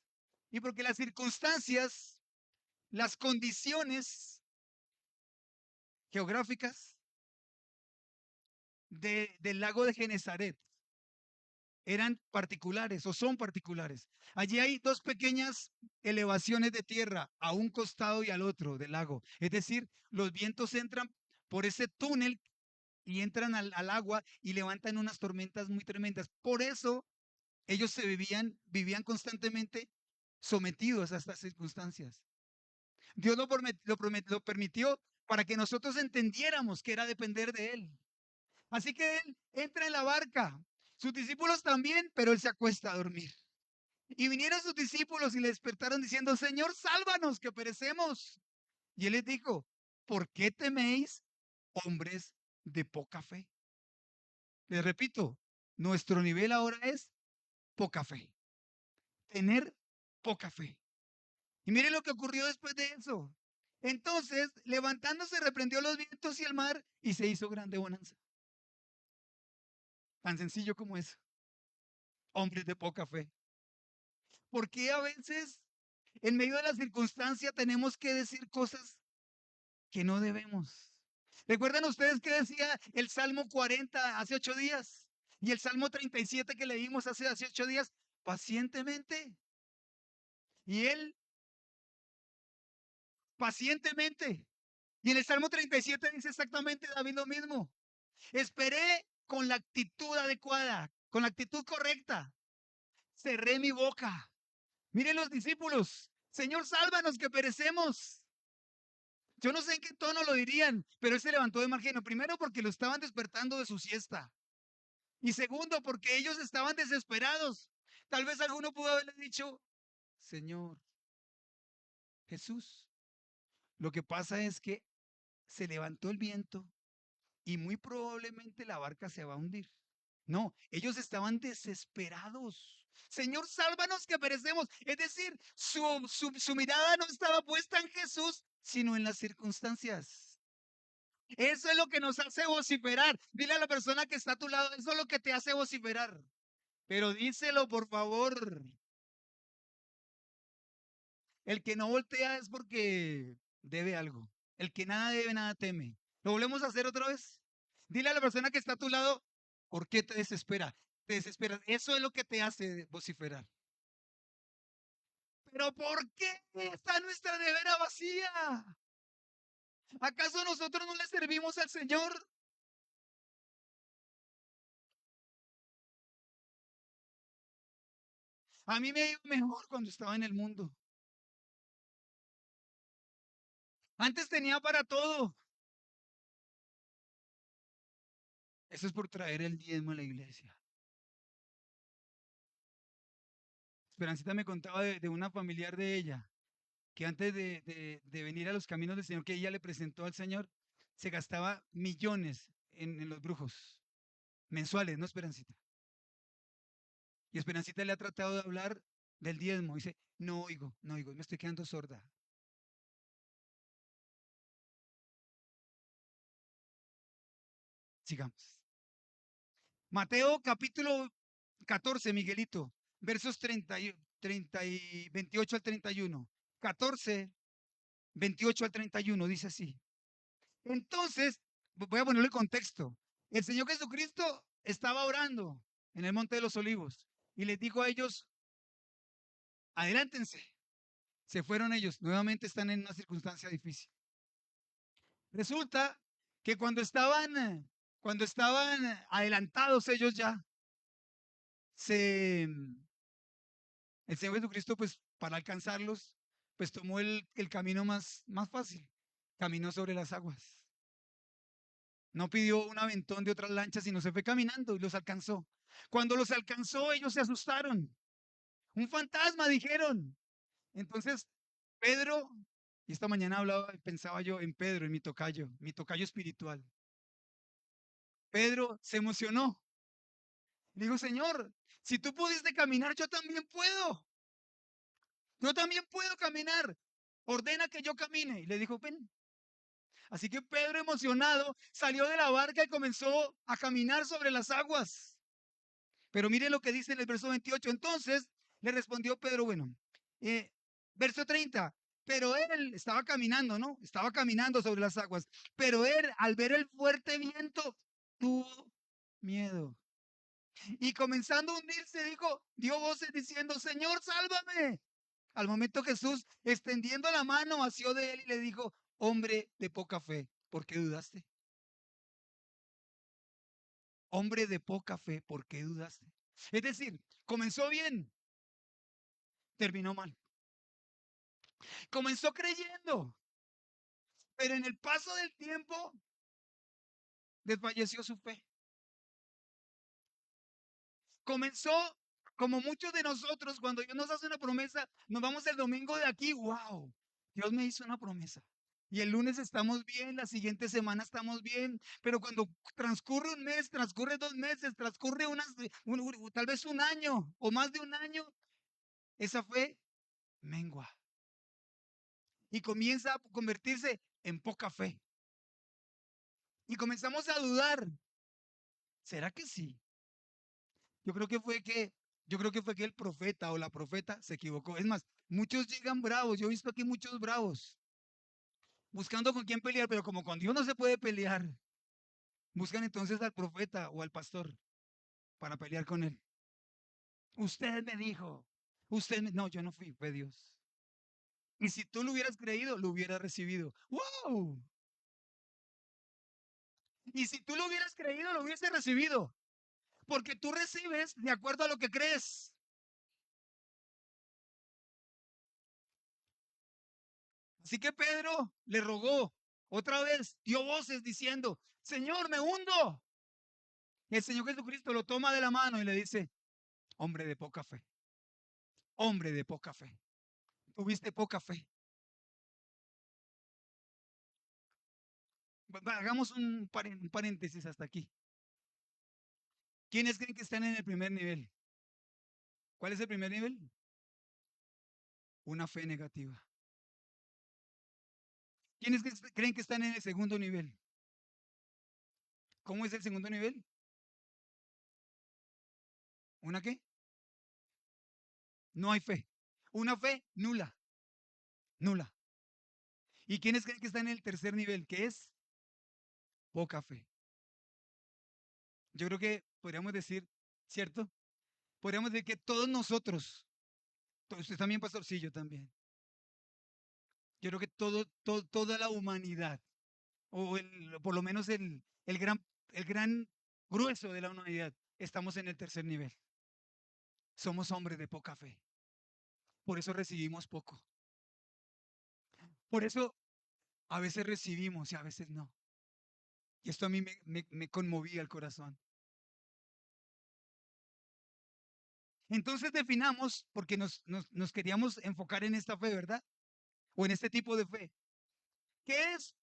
y porque las circunstancias, las condiciones geográficas del lago de Genezaret eran particulares o son particulares. Allí hay dos pequeñas elevaciones de tierra a un costado y al otro del lago. Es decir, los vientos entran por ese túnel y entran al agua y levantan unas tormentas muy tremendas. Por eso ellos vivían constantemente sometidos a estas circunstancias. Dios lo permitió para que nosotros entendiéramos que era depender de Él. Así que él entra en la barca, sus discípulos también, pero él se acuesta a dormir. Y vinieron sus discípulos y le despertaron diciendo, Señor, sálvanos, que perecemos. Y él les dijo, ¿por qué teméis, hombres de poca fe? Les repito, nuestro nivel ahora es poca fe, tener poca fe. Y miren lo que ocurrió después de eso. Entonces, levantándose, reprendió los vientos y el mar y se hizo grande bonanza. Tan sencillo como eso. Hombres de poca fe. ¿Por qué a veces en medio de la circunstancia tenemos que decir cosas que no debemos? ¿Recuerdan ustedes que decía el Salmo 40 hace 8 días? Y el Salmo 37 que leímos hace 8 días, pacientemente. Y él, pacientemente. Y en el Salmo 37 dice exactamente David lo mismo. Esperé con la actitud adecuada, con la actitud correcta. Cerré mi boca. Miren los discípulos. Señor, sálvanos que perecemos. Yo no sé en qué tono lo dirían, pero él se levantó de mal genio. Primero, porque lo estaban despertando de su siesta. Y segundo, porque ellos estaban desesperados. Tal vez alguno pudo haberle dicho, Señor Jesús, lo que pasa es que se levantó el viento y muy probablemente la barca se va a hundir. No, ellos estaban desesperados. Señor, sálvanos que perecemos. Es decir, su mirada no estaba puesta en Jesús, sino en las circunstancias. Eso es lo que nos hace vociferar. Dile a la persona que está a tu lado, eso es lo que te hace vociferar. Pero díselo, por favor. El que no voltea es porque debe algo. El que nada debe, nada teme. ¿Lo volvemos a hacer otra vez? Dile a la persona que está a tu lado, ¿por qué te desespera? Te desesperas. Eso es lo que te hace vociferar. Pero ¿por qué está nuestra nevera vacía? ¿Acaso nosotros no le servimos al Señor? A mí me iba mejor cuando estaba en el mundo. Antes tenía para todo. Eso es por traer el diezmo a la iglesia. Esperancita me contaba de una familiar de ella, que antes de venir a los caminos del Señor, que ella le presentó al Señor, se gastaba millones en los brujos mensuales, ¿no, Esperancita? Y Esperancita le ha tratado de hablar del diezmo. Dice, no oigo, no oigo, me estoy quedando sorda. Sigamos. Mateo capítulo 14, Miguelito, versos 28 al 31. 14, 28 al 31, dice así. Entonces, voy a ponerle contexto. El Señor Jesucristo estaba orando en el Monte de los Olivos y les dijo a ellos, adelántense. Se fueron ellos, nuevamente están en una circunstancia difícil. Resulta que cuando estaban adelantados ellos ya, se, el Señor Jesucristo, pues para alcanzarlos, pues tomó el camino más fácil, caminó sobre las aguas. No pidió un aventón de otras lanchas, sino se fue caminando y los alcanzó. Cuando los alcanzó, ellos se asustaron. Un fantasma, dijeron. Entonces, Pedro, y esta mañana hablaba, pensaba yo en Pedro, en mi tocayo espiritual. Pedro se emocionó. Le dijo, Señor, si tú pudiste caminar, yo también puedo. Yo también puedo caminar. Ordena que yo camine. Y le dijo, ven. Así que Pedro, emocionado, salió de la barca y comenzó a caminar sobre las aguas. Pero mire lo que dice en el verso 28. Entonces le respondió Pedro, bueno, eh, verso 30. Pero él estaba caminando, ¿no? Estaba caminando sobre las aguas. Pero él, al ver el fuerte viento, tuvo miedo. Y comenzando a hundirse, dio voces diciendo, Señor, sálvame. Al momento Jesús, extendiendo la mano, asió de él y le dijo, hombre de poca fe, ¿por qué dudaste? Hombre de poca fe, ¿por qué dudaste? Es decir, comenzó bien, terminó mal. Comenzó creyendo, pero en el paso del tiempo desfalleció su fe. Comenzó como muchos de nosotros, cuando Dios nos hace una promesa, nos vamos el domingo de aquí, wow, Dios me hizo una promesa. Y el lunes estamos bien, la siguiente semana estamos bien, pero cuando transcurre un mes, transcurre 2 meses, transcurre tal vez un año o más de un año, esa fe mengua y comienza a convertirse en poca fe. Y comenzamos a dudar, ¿será que sí? Yo creo que fue que, yo creo que fue que el profeta o la profeta se equivocó. Es más, muchos llegan bravos. Yo he visto aquí muchos bravos buscando con quién pelear, pero como con Dios no se puede pelear, buscan entonces al profeta o al pastor para pelear con él. Usted me dijo, no, yo no fui, fue Dios. Y si tú lo hubieras creído, lo hubieras recibido. ¡Wow! Y si tú lo hubieras creído, lo hubieras recibido. Porque tú recibes de acuerdo a lo que crees. Así que Pedro le rogó otra vez, dio voces diciendo, Señor, me hundo. Y el Señor Jesucristo lo toma de la mano y le dice, hombre de poca fe, hombre de poca fe, tuviste poca fe. Hagamos un paréntesis hasta aquí. ¿Quiénes creen que están en el primer nivel? ¿Cuál es el primer nivel? Una fe negativa. ¿Quiénes creen que están en el segundo nivel? ¿Cómo es el segundo nivel? ¿Una qué? No hay fe. Una fe nula, nula. ¿Y quiénes creen que están en el tercer nivel? ¿Qué es? Poca fe. Yo creo que podríamos decir, ¿cierto? Podríamos decir que Usted también, pastor, sí, yo también. Yo creo que toda la humanidad, por lo menos el gran grueso de la humanidad, estamos en el tercer nivel. Somos hombres de poca fe. Por eso recibimos poco. Por eso a veces recibimos y a veces no. Y esto a mí me conmovía el corazón. Entonces definamos, porque nos queríamos enfocar en esta fe, ¿verdad? O en este tipo de fe. ¿Qué es?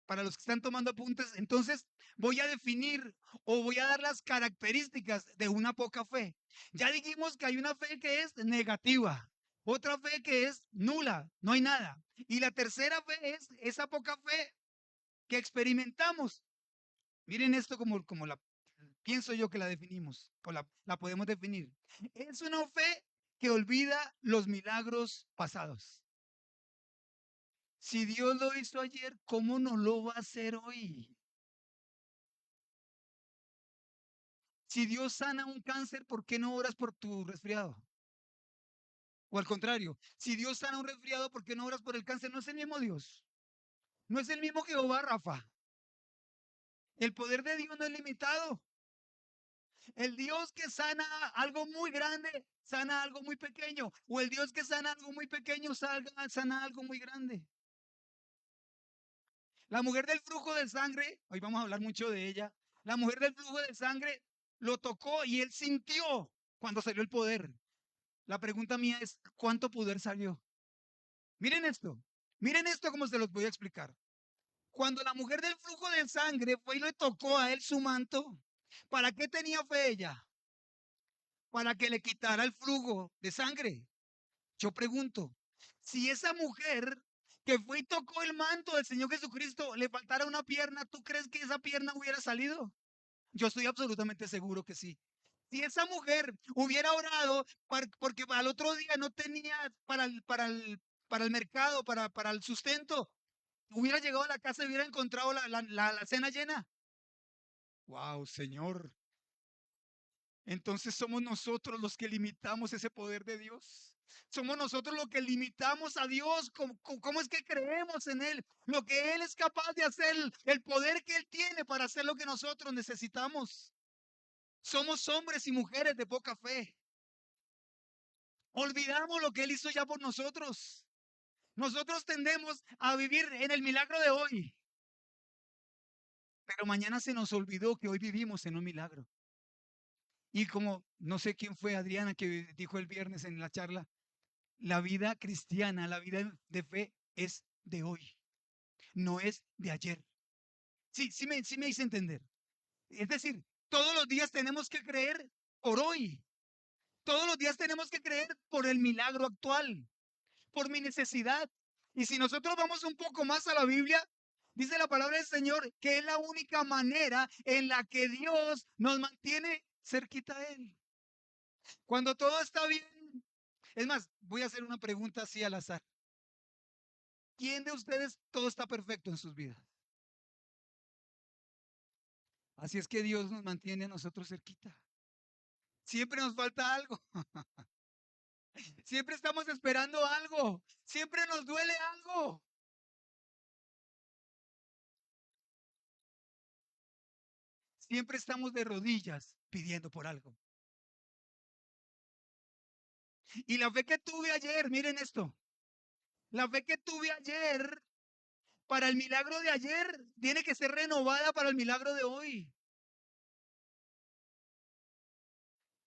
Para los que están tomando apuntes, entonces voy a definir o voy a dar las características de una poca fe. Ya dijimos que hay una fe que es negativa, otra fe que es nula, no hay nada. Y la tercera fe es esa poca fe que experimentamos. Miren esto como la pienso yo que la definimos, o la podemos definir. Es una fe que olvida los milagros pasados. Si Dios lo hizo ayer, ¿cómo no lo va a hacer hoy? Si Dios sana un cáncer, ¿por qué no oras por tu resfriado? O al contrario, si Dios sana un resfriado, ¿por qué no oras por el cáncer? No es el mismo Dios. No es el mismo Jehová Rafa. El poder de Dios no es limitado. El Dios que sana algo muy grande, sana algo muy pequeño. O el Dios que sana algo muy pequeño, sana algo muy grande. La mujer del flujo de sangre, hoy vamos a hablar mucho de ella. La mujer del flujo de sangre lo tocó y él sintió cuando salió el poder. La pregunta mía es, ¿cuánto poder salió? Miren esto, miren esto como se los voy a explicar. Cuando la mujer del flujo de sangre fue y le tocó a él su manto, ¿para qué tenía fe ella? Para que le quitara el flujo de sangre. Yo pregunto, si esa mujer que fue y tocó el manto del Señor Jesucristo le faltara una pierna, ¿tú crees que esa pierna hubiera salido? Yo estoy absolutamente seguro que sí. Si esa mujer hubiera orado porque al otro día no tenía para el mercado, para el sustento, hubiera llegado a la casa y hubiera encontrado la cena llena. Wow, Señor. Entonces somos nosotros los que limitamos ese poder de Dios. Somos nosotros los que limitamos a Dios. ¿Cómo es que creemos en Él? Lo que Él es capaz de hacer, el poder que Él tiene para hacer lo que nosotros necesitamos. Somos hombres y mujeres de poca fe. Olvidamos lo que Él hizo ya por nosotros. Nosotros tendemos a vivir en el milagro de hoy. Pero mañana se nos olvidó que hoy vivimos en un milagro. Y como no sé quién fue Adriana que dijo el viernes en la charla, la vida cristiana, la vida de fe es de hoy, no es de ayer. Sí, sí me hice entender. Es decir, todos los días tenemos que creer por hoy. Todos los días tenemos que creer por el milagro actual, por mi necesidad. Y si nosotros vamos un poco más a la Biblia, dice la palabra del Señor que es la única manera en la que Dios nos mantiene cerquita a Él. Cuando todo está bien, es más, voy a hacer una pregunta así al azar. ¿Quién de ustedes todo está perfecto en sus vidas? Así es que Dios nos mantiene a nosotros cerquita. Siempre nos falta algo. Siempre estamos esperando algo. Siempre nos duele algo. Siempre estamos de rodillas pidiendo por algo. Y la fe que tuve ayer, miren esto. La fe que tuve ayer para el milagro de ayer tiene que ser renovada para el milagro de hoy.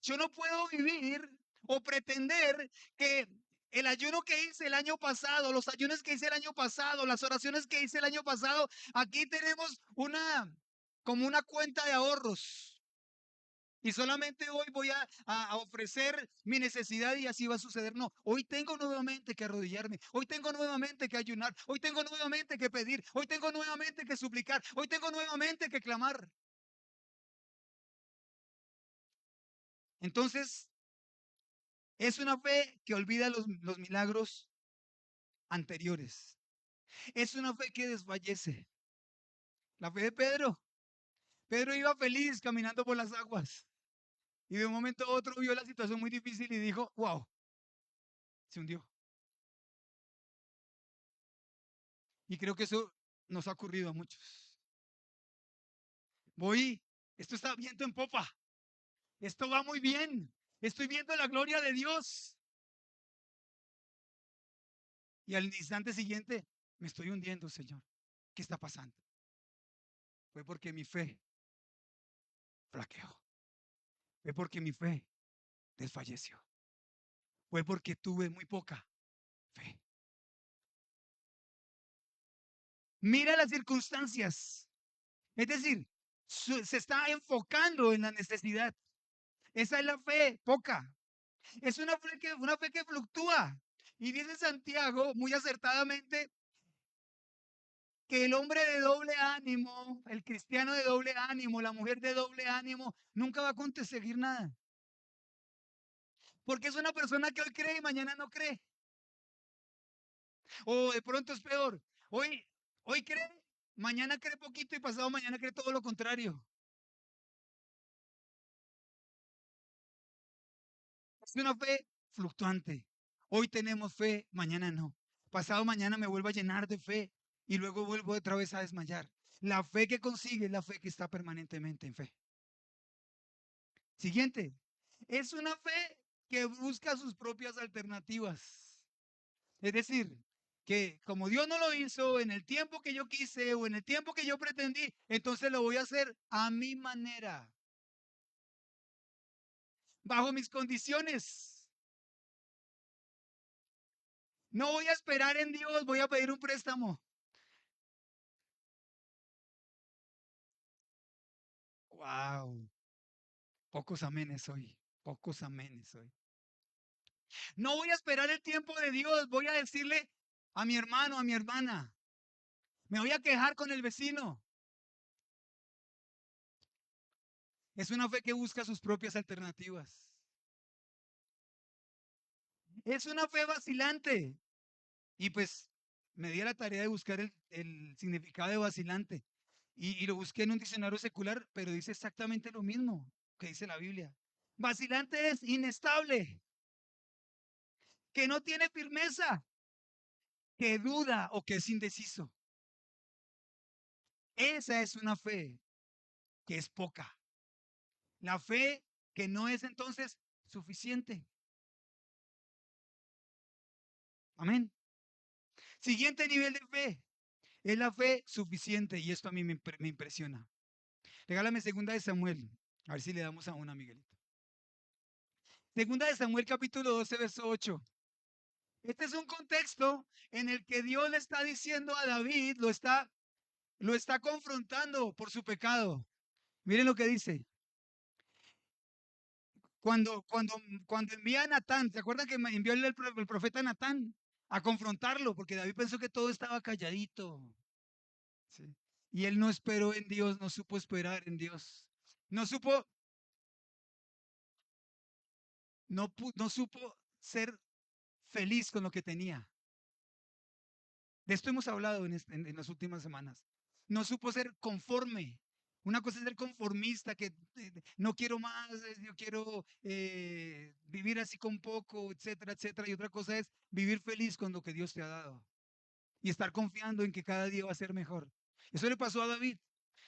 Yo no puedo vivir o pretender que el ayuno que hice el año pasado, los ayunos que hice el año pasado, las oraciones que hice el año pasado, aquí tenemos como una cuenta de ahorros. Y solamente hoy voy a ofrecer mi necesidad y así va a suceder. No, hoy tengo nuevamente que arrodillarme. Hoy tengo nuevamente que ayunar. Hoy tengo nuevamente que pedir. Hoy tengo nuevamente que suplicar. Hoy tengo nuevamente que clamar. Entonces, es una fe que olvida los milagros anteriores. Es una fe que desfallece. La fe de Pedro. Pedro iba feliz caminando por las aguas. Y de un momento a otro vio la situación muy difícil y dijo, wow, se hundió. Y creo que eso nos ha ocurrido a muchos. Voy, esto está viento en popa, esto va muy bien, estoy viendo la gloria de Dios. Y al instante siguiente, me estoy hundiendo, Señor. ¿Qué está pasando? Fue porque mi fe flaqueó. Fue porque mi fe desfalleció. Fue porque tuve muy poca fe. Mira las circunstancias. Es decir, se está enfocando en la necesidad. Esa es la fe, poca. Es una fe que fluctúa. Y dice Santiago muy acertadamente que el hombre de doble ánimo, el cristiano de doble ánimo, la mujer de doble ánimo, nunca va a conseguir nada. Porque es una persona que hoy cree y mañana no cree. O de pronto es peor. Hoy cree, mañana cree poquito y pasado mañana cree todo lo contrario. Es una fe fluctuante. Hoy tenemos fe, mañana no. Pasado mañana me vuelvo a llenar de fe y luego vuelvo otra vez a desmayar. La fe que consigue es la fe que está permanentemente en fe. Siguiente, es una fe que busca sus propias alternativas. Es decir, que como Dios no lo hizo en el tiempo que yo quise o en el tiempo que yo pretendí, entonces lo voy a hacer a mi manera, bajo mis condiciones. No voy a esperar en Dios, voy a pedir un préstamo. Wow, pocos amenes hoy, pocos amenes hoy. No voy a esperar el tiempo de Dios, voy a decirle a mi hermano, a mi hermana, me voy a quejar con el vecino. Es una fe que busca sus propias alternativas. Es una fe vacilante. Y pues me di a la tarea de buscar el significado de vacilante. Y lo busqué en un diccionario secular, pero dice exactamente lo mismo que dice la Biblia. Vacilante es inestable, que no tiene firmeza, que duda o que es indeciso. Esa es una fe que es poca. La fe que no es entonces suficiente. Amén. Siguiente nivel de fe es la fe suficiente y esto a mí me impresiona. Regálame segunda de Samuel. A ver si le damos a una, Miguelito. Segunda de Samuel capítulo 12, verso 8. Este es un contexto en el que Dios le está diciendo a David, lo está confrontando por su pecado. Miren lo que dice. Cuando envía a Natán, ¿se acuerdan que envió el profeta Natán a confrontarlo? Porque David pensó que todo estaba calladito. ¿Sí? Y él no esperó en Dios, no supo esperar en Dios. No supo, no supo ser feliz con lo que tenía. De esto hemos hablado en las últimas semanas. No supo ser conforme. Una cosa es ser conformista, que no quiero más, yo quiero vivir así con poco, etcétera, etcétera. Y otra cosa es vivir feliz con lo que Dios te ha dado y estar confiando en que cada día va a ser mejor. Eso le pasó a David.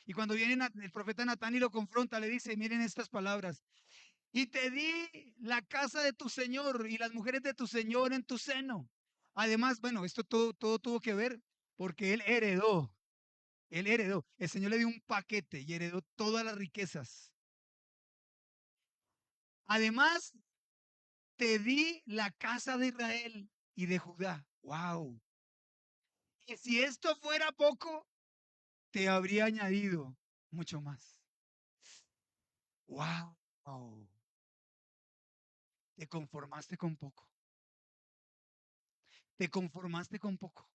Y cuando viene el profeta Natán y lo confronta, le dice, miren estas palabras, y te di la casa de tu Señor y las mujeres de tu Señor en tu seno. Además, bueno, esto todo tuvo que ver porque él heredó, el Señor le dio un paquete y heredó todas las riquezas. Además, te di la casa de Israel y de Judá. Wow. Y si esto fuera poco, te habría añadido mucho más. Wow. Te conformaste con poco. Te conformaste con poco.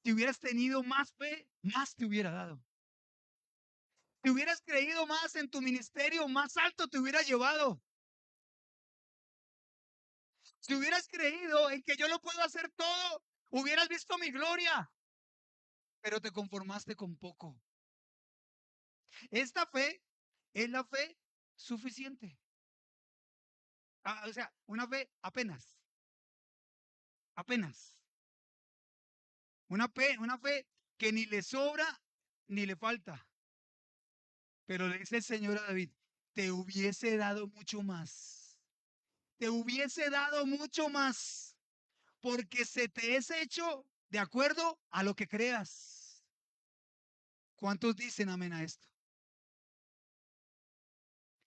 Si hubieras tenido más fe, más te hubiera dado. Si hubieras creído más en tu ministerio, más alto te hubiera llevado. Si hubieras creído en que yo lo puedo hacer todo, hubieras visto mi gloria. Pero te conformaste con poco. Esta fe es la fe suficiente. O sea, una fe apenas. Apenas. Una fe que ni le sobra ni le falta. Pero le dice el Señor a David, te hubiese dado mucho más. Te hubiese dado mucho más. Porque se te es hecho de acuerdo a lo que creas. ¿Cuántos dicen amén a esto?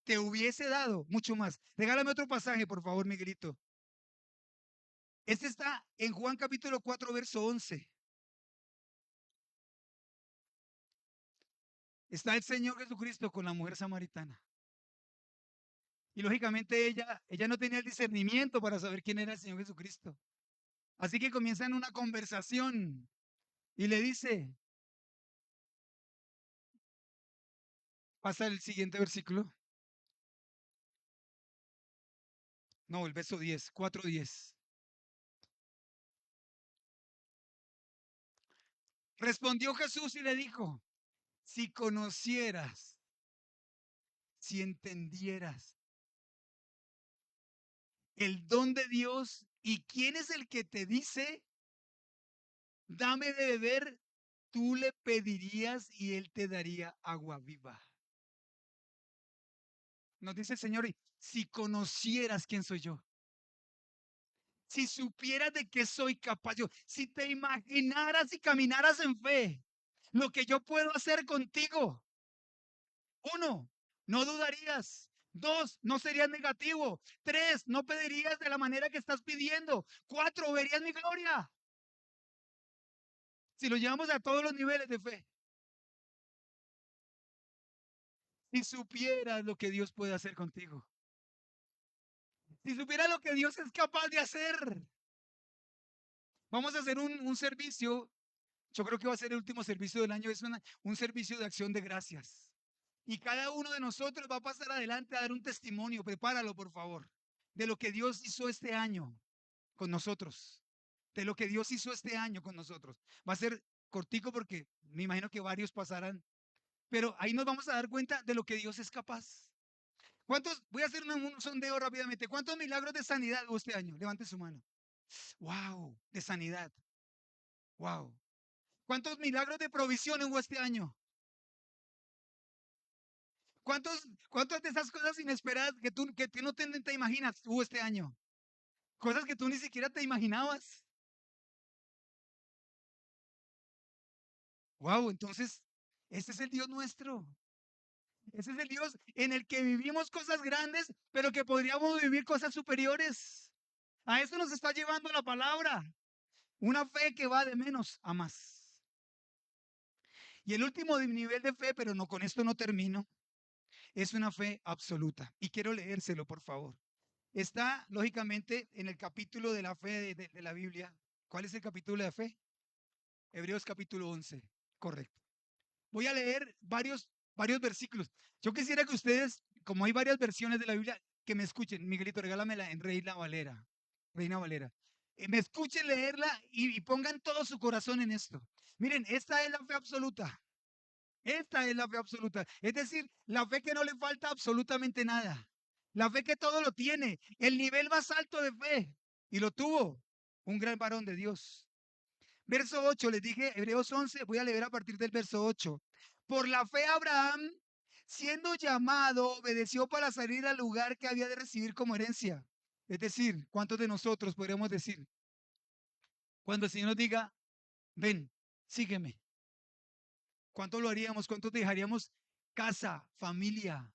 Te hubiese dado mucho más. Regálame otro pasaje, por favor, Miguelito. Este está en Juan capítulo 4, verso 11. Está el Señor Jesucristo con la mujer samaritana. Y lógicamente ella no tenía el discernimiento para saber quién era el Señor Jesucristo. Así que comienzan una conversación y le dice, pasa el siguiente versículo. No, el verso 10, 4:10. Respondió Jesús y le dijo, si conocieras, si entendieras el don de Dios y quién es el que te dice, dame de beber, tú le pedirías y él te daría agua viva. Nos dice el Señor, si conocieras quién soy yo, si supieras de qué soy capaz yo, si te imaginaras y caminaras en fe, lo que yo puedo hacer contigo. Uno, no dudarías. Dos, no serías negativo. Tres, no pedirías de la manera que estás pidiendo. Cuatro, verías mi gloria. Si lo llevamos a todos los niveles de fe. Si supieras lo que Dios puede hacer contigo. Si supieras lo que Dios es capaz de hacer. Vamos a hacer un servicio. Yo creo que va a ser el último servicio del año. Es un servicio de acción de gracias. Y cada uno de nosotros va a pasar adelante a dar un testimonio. Prepáralo, por favor. De lo que Dios hizo este año con nosotros. De lo que Dios hizo este año con nosotros. Va a ser cortico porque me imagino que varios pasarán. Pero ahí nos vamos a dar cuenta de lo que Dios es capaz. ¿Cuántos? Voy a hacer un sondeo rápidamente. ¿Cuántos milagros de sanidad hubo este año? Levante su mano. Wow, de sanidad. Wow. ¿Cuántos milagros de provisión hubo este año? ¿Cuántas de esas cosas inesperadas que tú no te imaginas hubo este año? Cosas que tú ni siquiera te imaginabas. Wow, entonces, este es el Dios nuestro. Ese es el Dios en el que vivimos cosas grandes, pero que podríamos vivir cosas superiores. A eso nos está llevando la palabra. Una fe que va de menos a más. Y el último nivel de fe, pero no con esto no termino, es una fe absoluta. Y quiero leérselo, por favor. Está, lógicamente, en el capítulo de la fe de la Biblia. ¿Cuál es el capítulo de la fe? Hebreos capítulo 11. Correcto. Voy a leer varios versículos. Yo quisiera que ustedes, como hay varias versiones de la Biblia, que me escuchen. Miguelito, regálamela en Reina Valera. Reina Valera. Me escuchen leerla y pongan todo su corazón en esto. Miren, esta es la fe absoluta. Esta es la fe absoluta. Es decir, la fe que no le falta absolutamente nada. La fe que todo lo tiene. El nivel más alto de fe. Y lo tuvo un gran varón de Dios. Verso 8, les dije, Hebreos 11, voy a leer a partir del verso 8. Por la fe Abraham, siendo llamado, obedeció para salir al lugar que había de recibir como herencia. Es decir, ¿cuántos de nosotros podríamos decir? Cuando el Señor nos diga, ven, sígueme. ¿Cuánto lo haríamos? ¿Cuántos dejaríamos casa, familia,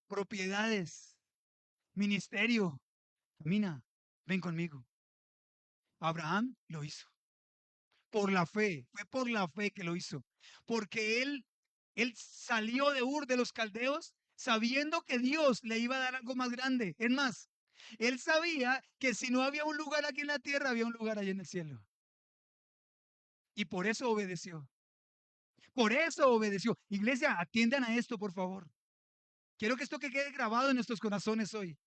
propiedades, ministerio? Camina, ven conmigo. Abraham lo hizo. Por la fe, fue por la fe que lo hizo. Porque él salió de Ur de los Caldeos sabiendo que Dios le iba a dar algo más grande. Es más, él sabía que si no había un lugar aquí en la tierra, había un lugar allá en el cielo. Y por eso obedeció. Por eso obedeció. Iglesia, atiendan a esto, por favor. Quiero que esto que quede grabado en nuestros corazones hoy.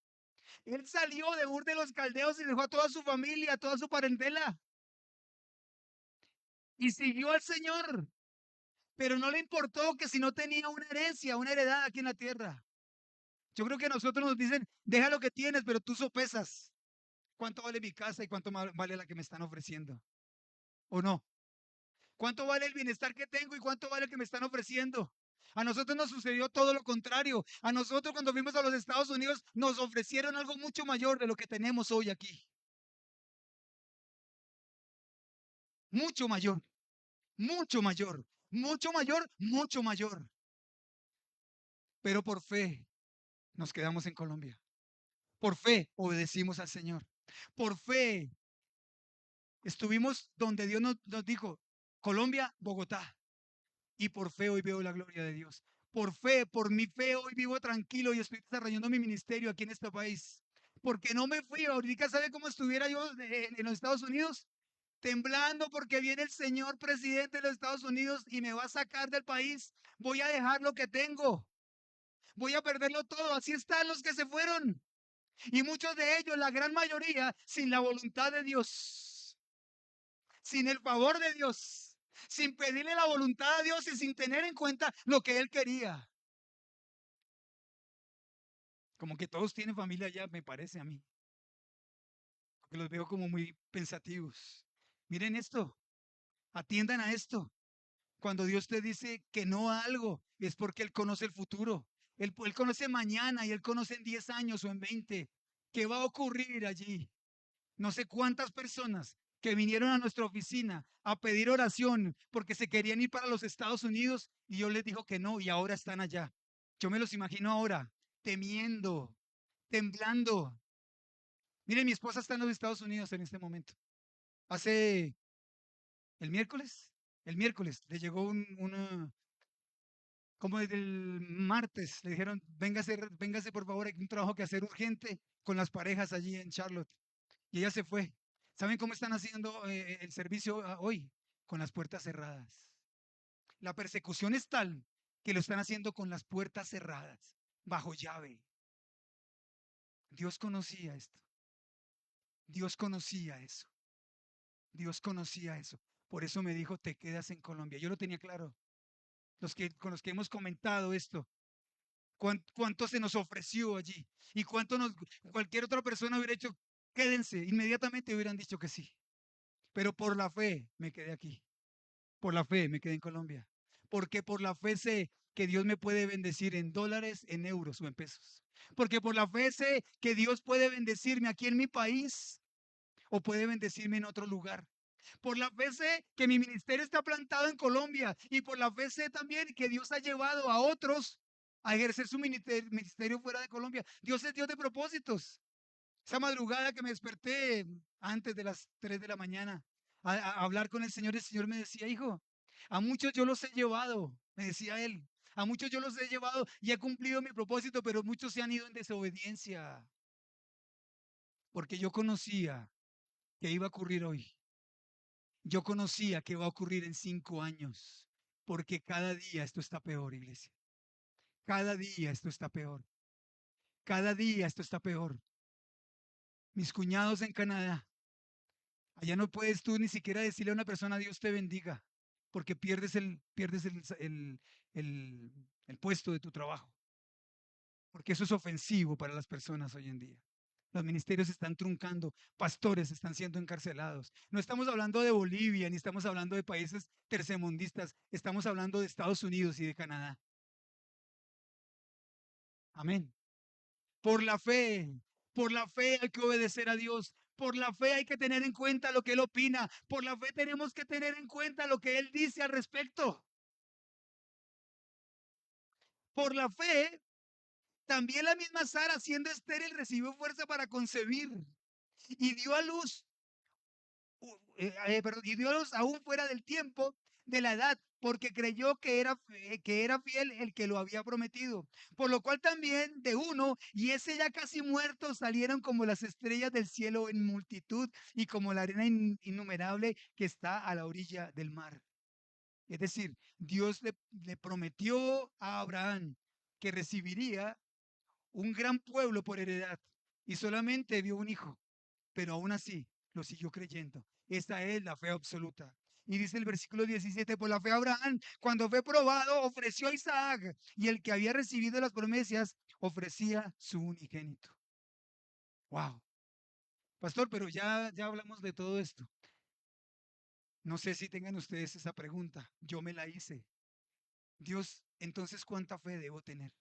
Él salió de Ur de los Caldeos y dejó a toda su familia, a toda su parentela. Y siguió al Señor. Pero no le importó que si no tenía una herencia, una heredad aquí en la tierra. Yo creo que a nosotros nos dicen, deja lo que tienes, pero tú sopesas. ¿Cuánto vale mi casa y cuánto vale la que me están ofreciendo? ¿O no? ¿Cuánto vale el bienestar que tengo y cuánto vale el que me están ofreciendo? A nosotros nos sucedió todo lo contrario. A nosotros cuando fuimos a los Estados Unidos nos ofrecieron algo mucho mayor de lo que tenemos hoy aquí. Mucho mayor, mucho mayor, mucho mayor, mucho mayor. Pero por fe nos quedamos en Colombia. Por fe obedecimos al Señor. Por fe estuvimos donde Dios nos dijo, Colombia, Bogotá. Y por fe hoy veo la gloria de Dios. Por fe, por mi fe hoy vivo tranquilo y estoy desarrollando mi ministerio aquí en este país. Porque no me fui. Ahorita sabe cómo estuviera yo en los Estados Unidos, temblando porque viene el señor presidente de los Estados Unidos y me va a sacar del país. Voy a dejar lo que tengo. Voy a perderlo todo. Así están los que se fueron. Y muchos de ellos, la gran mayoría, sin la voluntad de Dios, sin el favor de Dios, sin pedirle la voluntad a Dios y sin tener en cuenta lo que Él quería. Como que todos tienen familia ya, me parece a mí, porque los veo como muy pensativos. Miren esto, atiendan a esto. Cuando Dios te dice que no a algo, es porque Él conoce el futuro. Él conoce mañana y Él conoce en 10 años o en 20 qué va a ocurrir allí. No sé cuántas personas que vinieron a nuestra oficina a pedir oración porque se querían ir para los Estados Unidos y yo les dijo que no y ahora están allá. Yo me los imagino ahora temiendo, temblando. Miren, mi esposa está en los Estados Unidos en este momento. Hace el miércoles le llegó como desde el martes, le dijeron, véngase por favor, hay un trabajo que hacer urgente con las parejas allí en Charlotte. Y ella se fue. ¿Saben cómo están haciendo el servicio hoy? Con las puertas cerradas. La persecución es tal que lo están haciendo con las puertas cerradas, bajo llave. Dios conocía esto. Dios conocía eso. Dios conocía eso. Por eso me dijo, te quedas en Colombia. Yo lo tenía claro. Con los que hemos comentado esto, cuánto se nos ofreció allí y cualquier otra persona hubiera hecho, quédense, inmediatamente hubieran dicho que sí. Pero por la fe me quedé aquí. Por la fe me quedé en Colombia. Porque por la fe sé que Dios me puede bendecir en dólares, en euros o en pesos. Porque por la fe sé que Dios puede bendecirme aquí en mi país o puede bendecirme en otro lugar. Por la fe sé que mi ministerio está plantado en Colombia y por la fe sé también que Dios ha llevado a otros a ejercer su ministerio fuera de Colombia. Dios es Dios de propósitos. Esa madrugada que me desperté antes de las 3 de la mañana a hablar con el Señor me decía, hijo, a muchos yo los he llevado, me decía él, a muchos yo los he llevado y he cumplido mi propósito, pero muchos se han ido en desobediencia, porque yo conocía que iba a ocurrir hoy. Yo conocía que va a ocurrir en 5 años, porque cada día esto está peor, iglesia. Cada día esto está peor. Cada día esto está peor. Mis cuñados en Canadá, allá no puedes tú ni siquiera decirle a una persona Dios te bendiga, porque pierdes el puesto de tu trabajo, porque eso es ofensivo para las personas hoy en día. Los ministerios se están truncando, pastores están siendo encarcelados. No estamos hablando de Bolivia, ni estamos hablando de países tercermundistas, estamos hablando de Estados Unidos y de Canadá. Amén. Por la fe, por la fe hay que obedecer a Dios. Por la fe hay que tener en cuenta lo que Él opina. Por la fe tenemos que tener en cuenta lo que Él dice al respecto. Por la fe, también la misma Sara, siendo estéril, recibió fuerza para concebir y dio a luz, y dio a luz aún fuera del tiempo de la edad, porque creyó que era fiel el que lo había prometido. Por lo cual también de uno, y ese ya casi muerto, salieron como las estrellas del cielo en multitud y como la arena innumerable que está a la orilla del mar. Es decir, Dios le prometió a Abraham que recibiría un gran pueblo por heredad y solamente vio un hijo, pero aún así lo siguió creyendo. Esta es la fe absoluta. Y dice el versículo 17, por la fe Abraham, cuando fue probado, ofreció a Isaac y el que había recibido las promesas ofrecía su unigénito. Wow. Pastor, pero ya hablamos de todo esto. No sé si tengan ustedes esa pregunta. Yo me la hice. Dios, entonces, ¿cuánta fe debo tener?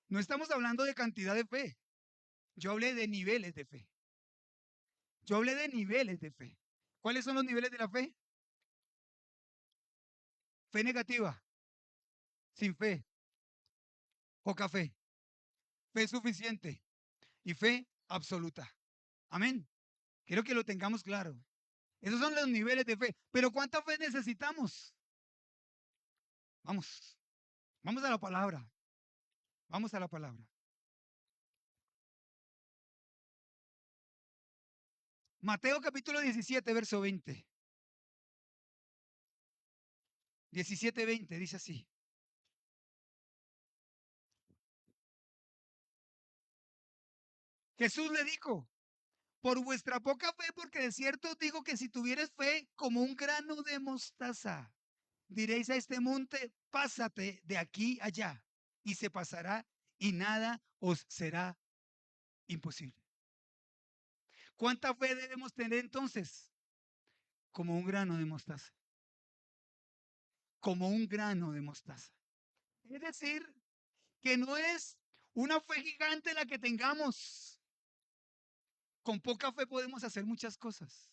No estamos hablando de cantidad de fe. Yo hablé de niveles de fe. Yo hablé de niveles de fe. ¿Cuáles son los niveles de la fe? Fe negativa, sin fe, poca fe, fe suficiente y fe absoluta. Amén. Quiero que lo tengamos claro. Esos son los niveles de fe. Pero ¿cuánta fe necesitamos? Vamos, vamos a la palabra. Vamos a la palabra. Mateo capítulo 17, verso 20. 17:20 dice así. Jesús le dijo, por vuestra poca fe, porque de cierto os digo que si tuvieres fe como un grano de mostaza, diréis a este monte, pásate de aquí allá, y se pasará, y nada os será imposible. ¿Cuánta fe debemos tener entonces? Como un grano de mostaza. Como un grano de mostaza. Es decir, que no es una fe gigante la que tengamos. Con poca fe podemos hacer muchas cosas.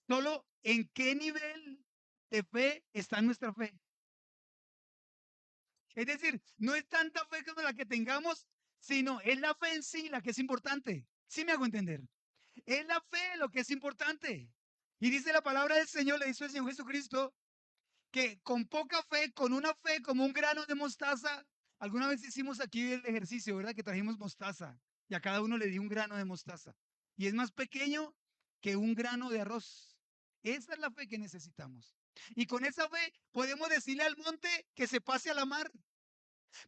Solo en qué nivel de fe está nuestra fe. Es decir, no es tanta fe como la que tengamos, sino es la fe en sí la que es importante. ¿Sí me hago entender? Es la fe lo que es importante. Y dice la palabra del Señor, le dice el Señor Jesucristo, que con poca fe, con una fe como un grano de mostaza, alguna vez hicimos aquí el ejercicio, ¿verdad? Que trajimos mostaza y a cada uno le di un grano de mostaza. Y es más pequeño que un grano de arroz. Esa es la fe que necesitamos. Y con esa fe podemos decirle al monte que se pase a la mar.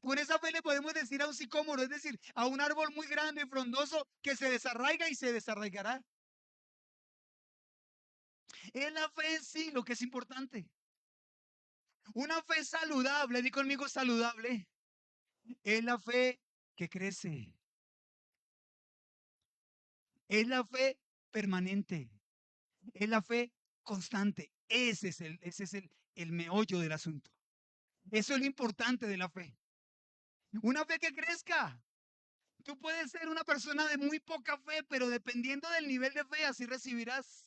Con esa fe le podemos decir a un sicómoro, es decir, a un árbol muy grande y frondoso que se desarraiga y se desarraigará. Es la fe en sí lo que es importante. Una fe saludable, di conmigo saludable, es la fe que crece. Es la fe permanente. Es la fe constante. Ese es el meollo del asunto. Eso es lo importante de la fe. Una fe que crezca. Tú puedes ser una persona de muy poca fe, pero dependiendo del nivel de fe, así recibirás.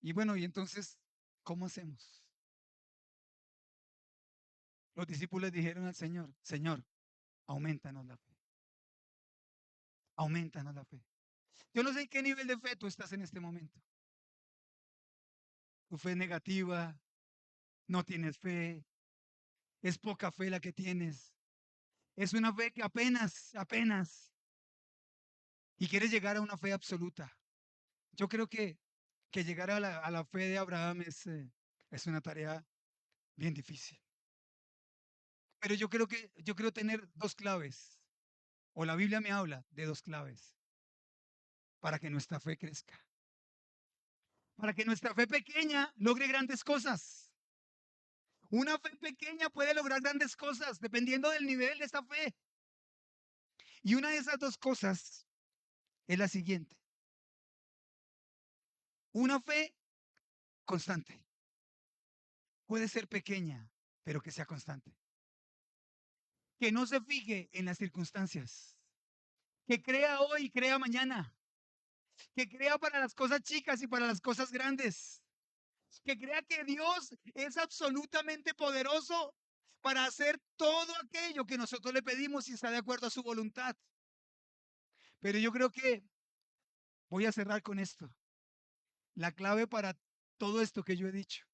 Y bueno, y entonces, ¿cómo hacemos? Los discípulos dijeron al Señor, Señor, aumentanos la fe, aumentanos la fe. Yo no sé en qué nivel de fe tú estás en este momento. Tu fe es negativa, no tienes fe, es poca fe la que tienes. Es una fe que apenas, y quieres llegar a una fe absoluta. Yo creo que llegar a la fe de Abraham es una tarea bien difícil. Pero yo creo tener dos claves, o la Biblia me habla de dos claves para que nuestra fe crezca, para que nuestra fe pequeña logre grandes cosas. Una fe pequeña puede lograr grandes cosas dependiendo del nivel de esta fe. Y una de esas dos cosas es la siguiente. Una fe constante. Puede ser pequeña, pero que sea constante. Que no se fije en las circunstancias. Que crea hoy y crea mañana. Que crea para las cosas chicas y para las cosas grandes. Que crea que Dios es absolutamente poderoso para hacer todo aquello que nosotros le pedimos y está de acuerdo a su voluntad. Pero yo creo que voy a cerrar con esto. La clave para todo esto que yo he dicho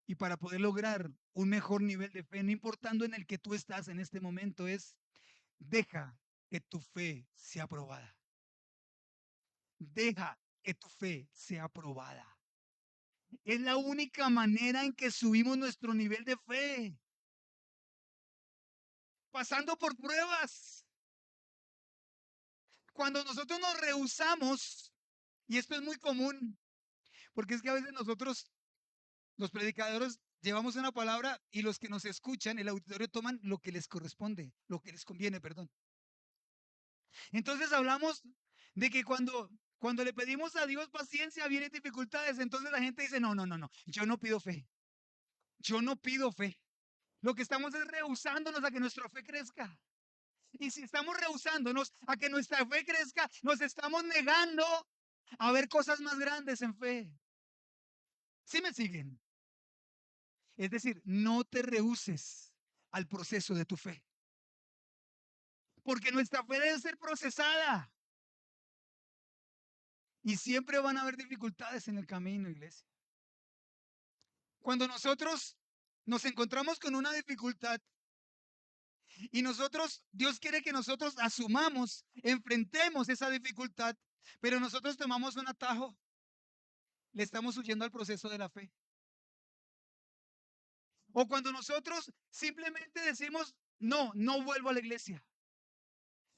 y para poder lograr un mejor nivel de fe, no importando en el que tú estás en este momento, es deja que tu fe sea probada. Deja que tu fe sea probada. Es la única manera en que subimos nuestro nivel de fe, pasando por pruebas. Cuando nosotros nos rehusamos, y esto es muy común, porque es que a veces nosotros, los predicadores, llevamos una palabra y los que nos escuchan, el auditorio toman lo que les corresponde, lo que les conviene, perdón. Entonces hablamos de que cuando le pedimos a Dios paciencia, vienen dificultades. Entonces la gente dice, no, no, no, no, yo no pido fe. Yo no pido fe. Lo que estamos es rehusándonos a que nuestra fe crezca. Y si estamos rehusándonos a que nuestra fe crezca, nos estamos negando a ver cosas más grandes en fe. ¿Sí me siguen? Es decir, no te rehuses al proceso de tu fe. Porque nuestra fe debe ser procesada. Y siempre van a haber dificultades en el camino, iglesia. Cuando nosotros nos encontramos con una dificultad y Dios quiere que nosotros asumamos, enfrentemos esa dificultad, pero nosotros tomamos un atajo, le estamos huyendo al proceso de la fe. O cuando nosotros simplemente decimos, no, no vuelvo a la iglesia.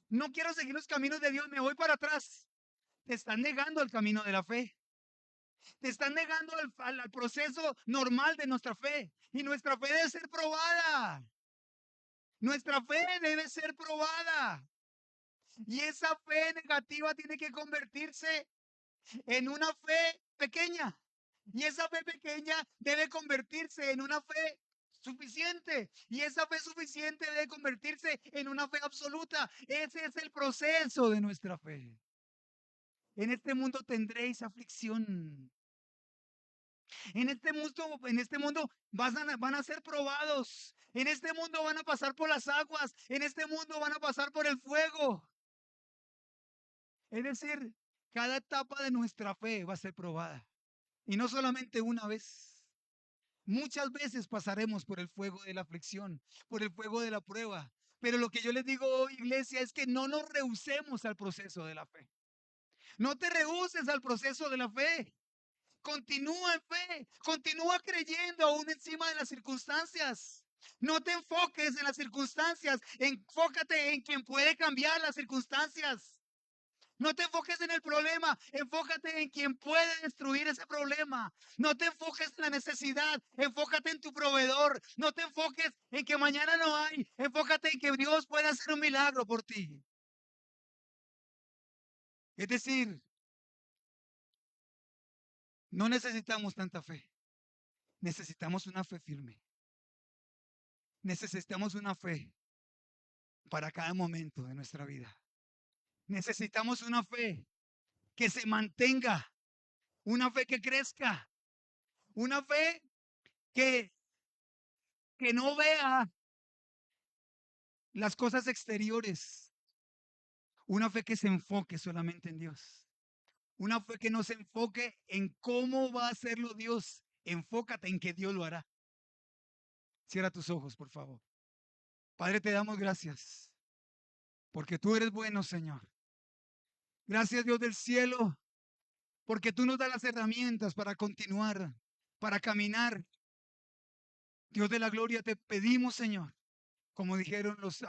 No quiero seguir los caminos de Dios, me voy para atrás. Te están negando al camino de la fe. Te están negando al proceso normal de nuestra fe. Y nuestra fe debe ser probada. Nuestra fe debe ser probada. Y esa fe negativa tiene que convertirse en una fe pequeña. Y esa fe pequeña debe convertirse en una fe suficiente. Y esa fe suficiente debe convertirse en una fe absoluta. Ese es el proceso de nuestra fe. En este mundo tendréis aflicción. En este mundo van a ser probados. En este mundo van a pasar por las aguas. En este mundo van a pasar por el fuego. Es decir, cada etapa de nuestra fe va a ser probada. Y no solamente una vez. Muchas veces pasaremos por el fuego de la aflicción, por el fuego de la prueba. Pero lo que yo les digo hoy, iglesia, es que no nos rehusemos al proceso de la fe. No te rehuses al proceso de la fe. Continúa en fe, continúa creyendo aún encima de las circunstancias. No te enfoques en las circunstancias, enfócate en quien puede cambiar las circunstancias. No te enfoques en el problema, enfócate en quien puede destruir ese problema. No te enfoques en la necesidad, enfócate en tu proveedor. No te enfoques en que mañana no hay, enfócate en que Dios puede hacer un milagro por ti. Es decir, no necesitamos tanta fe, necesitamos una fe firme. Necesitamos una fe para cada momento de nuestra vida. Necesitamos una fe que se mantenga, una fe que crezca, una fe que, que no vea las cosas exteriores, una fe que se enfoque solamente en Dios, una fe que no se enfoque en cómo va a hacerlo Dios, enfócate en que Dios lo hará. Cierra tus ojos, por favor. Padre, te damos gracias, porque tú eres bueno, Señor. Gracias, Dios del cielo, porque tú nos das las herramientas para continuar, para caminar. Dios de la gloria, te pedimos, Señor, como dijeron los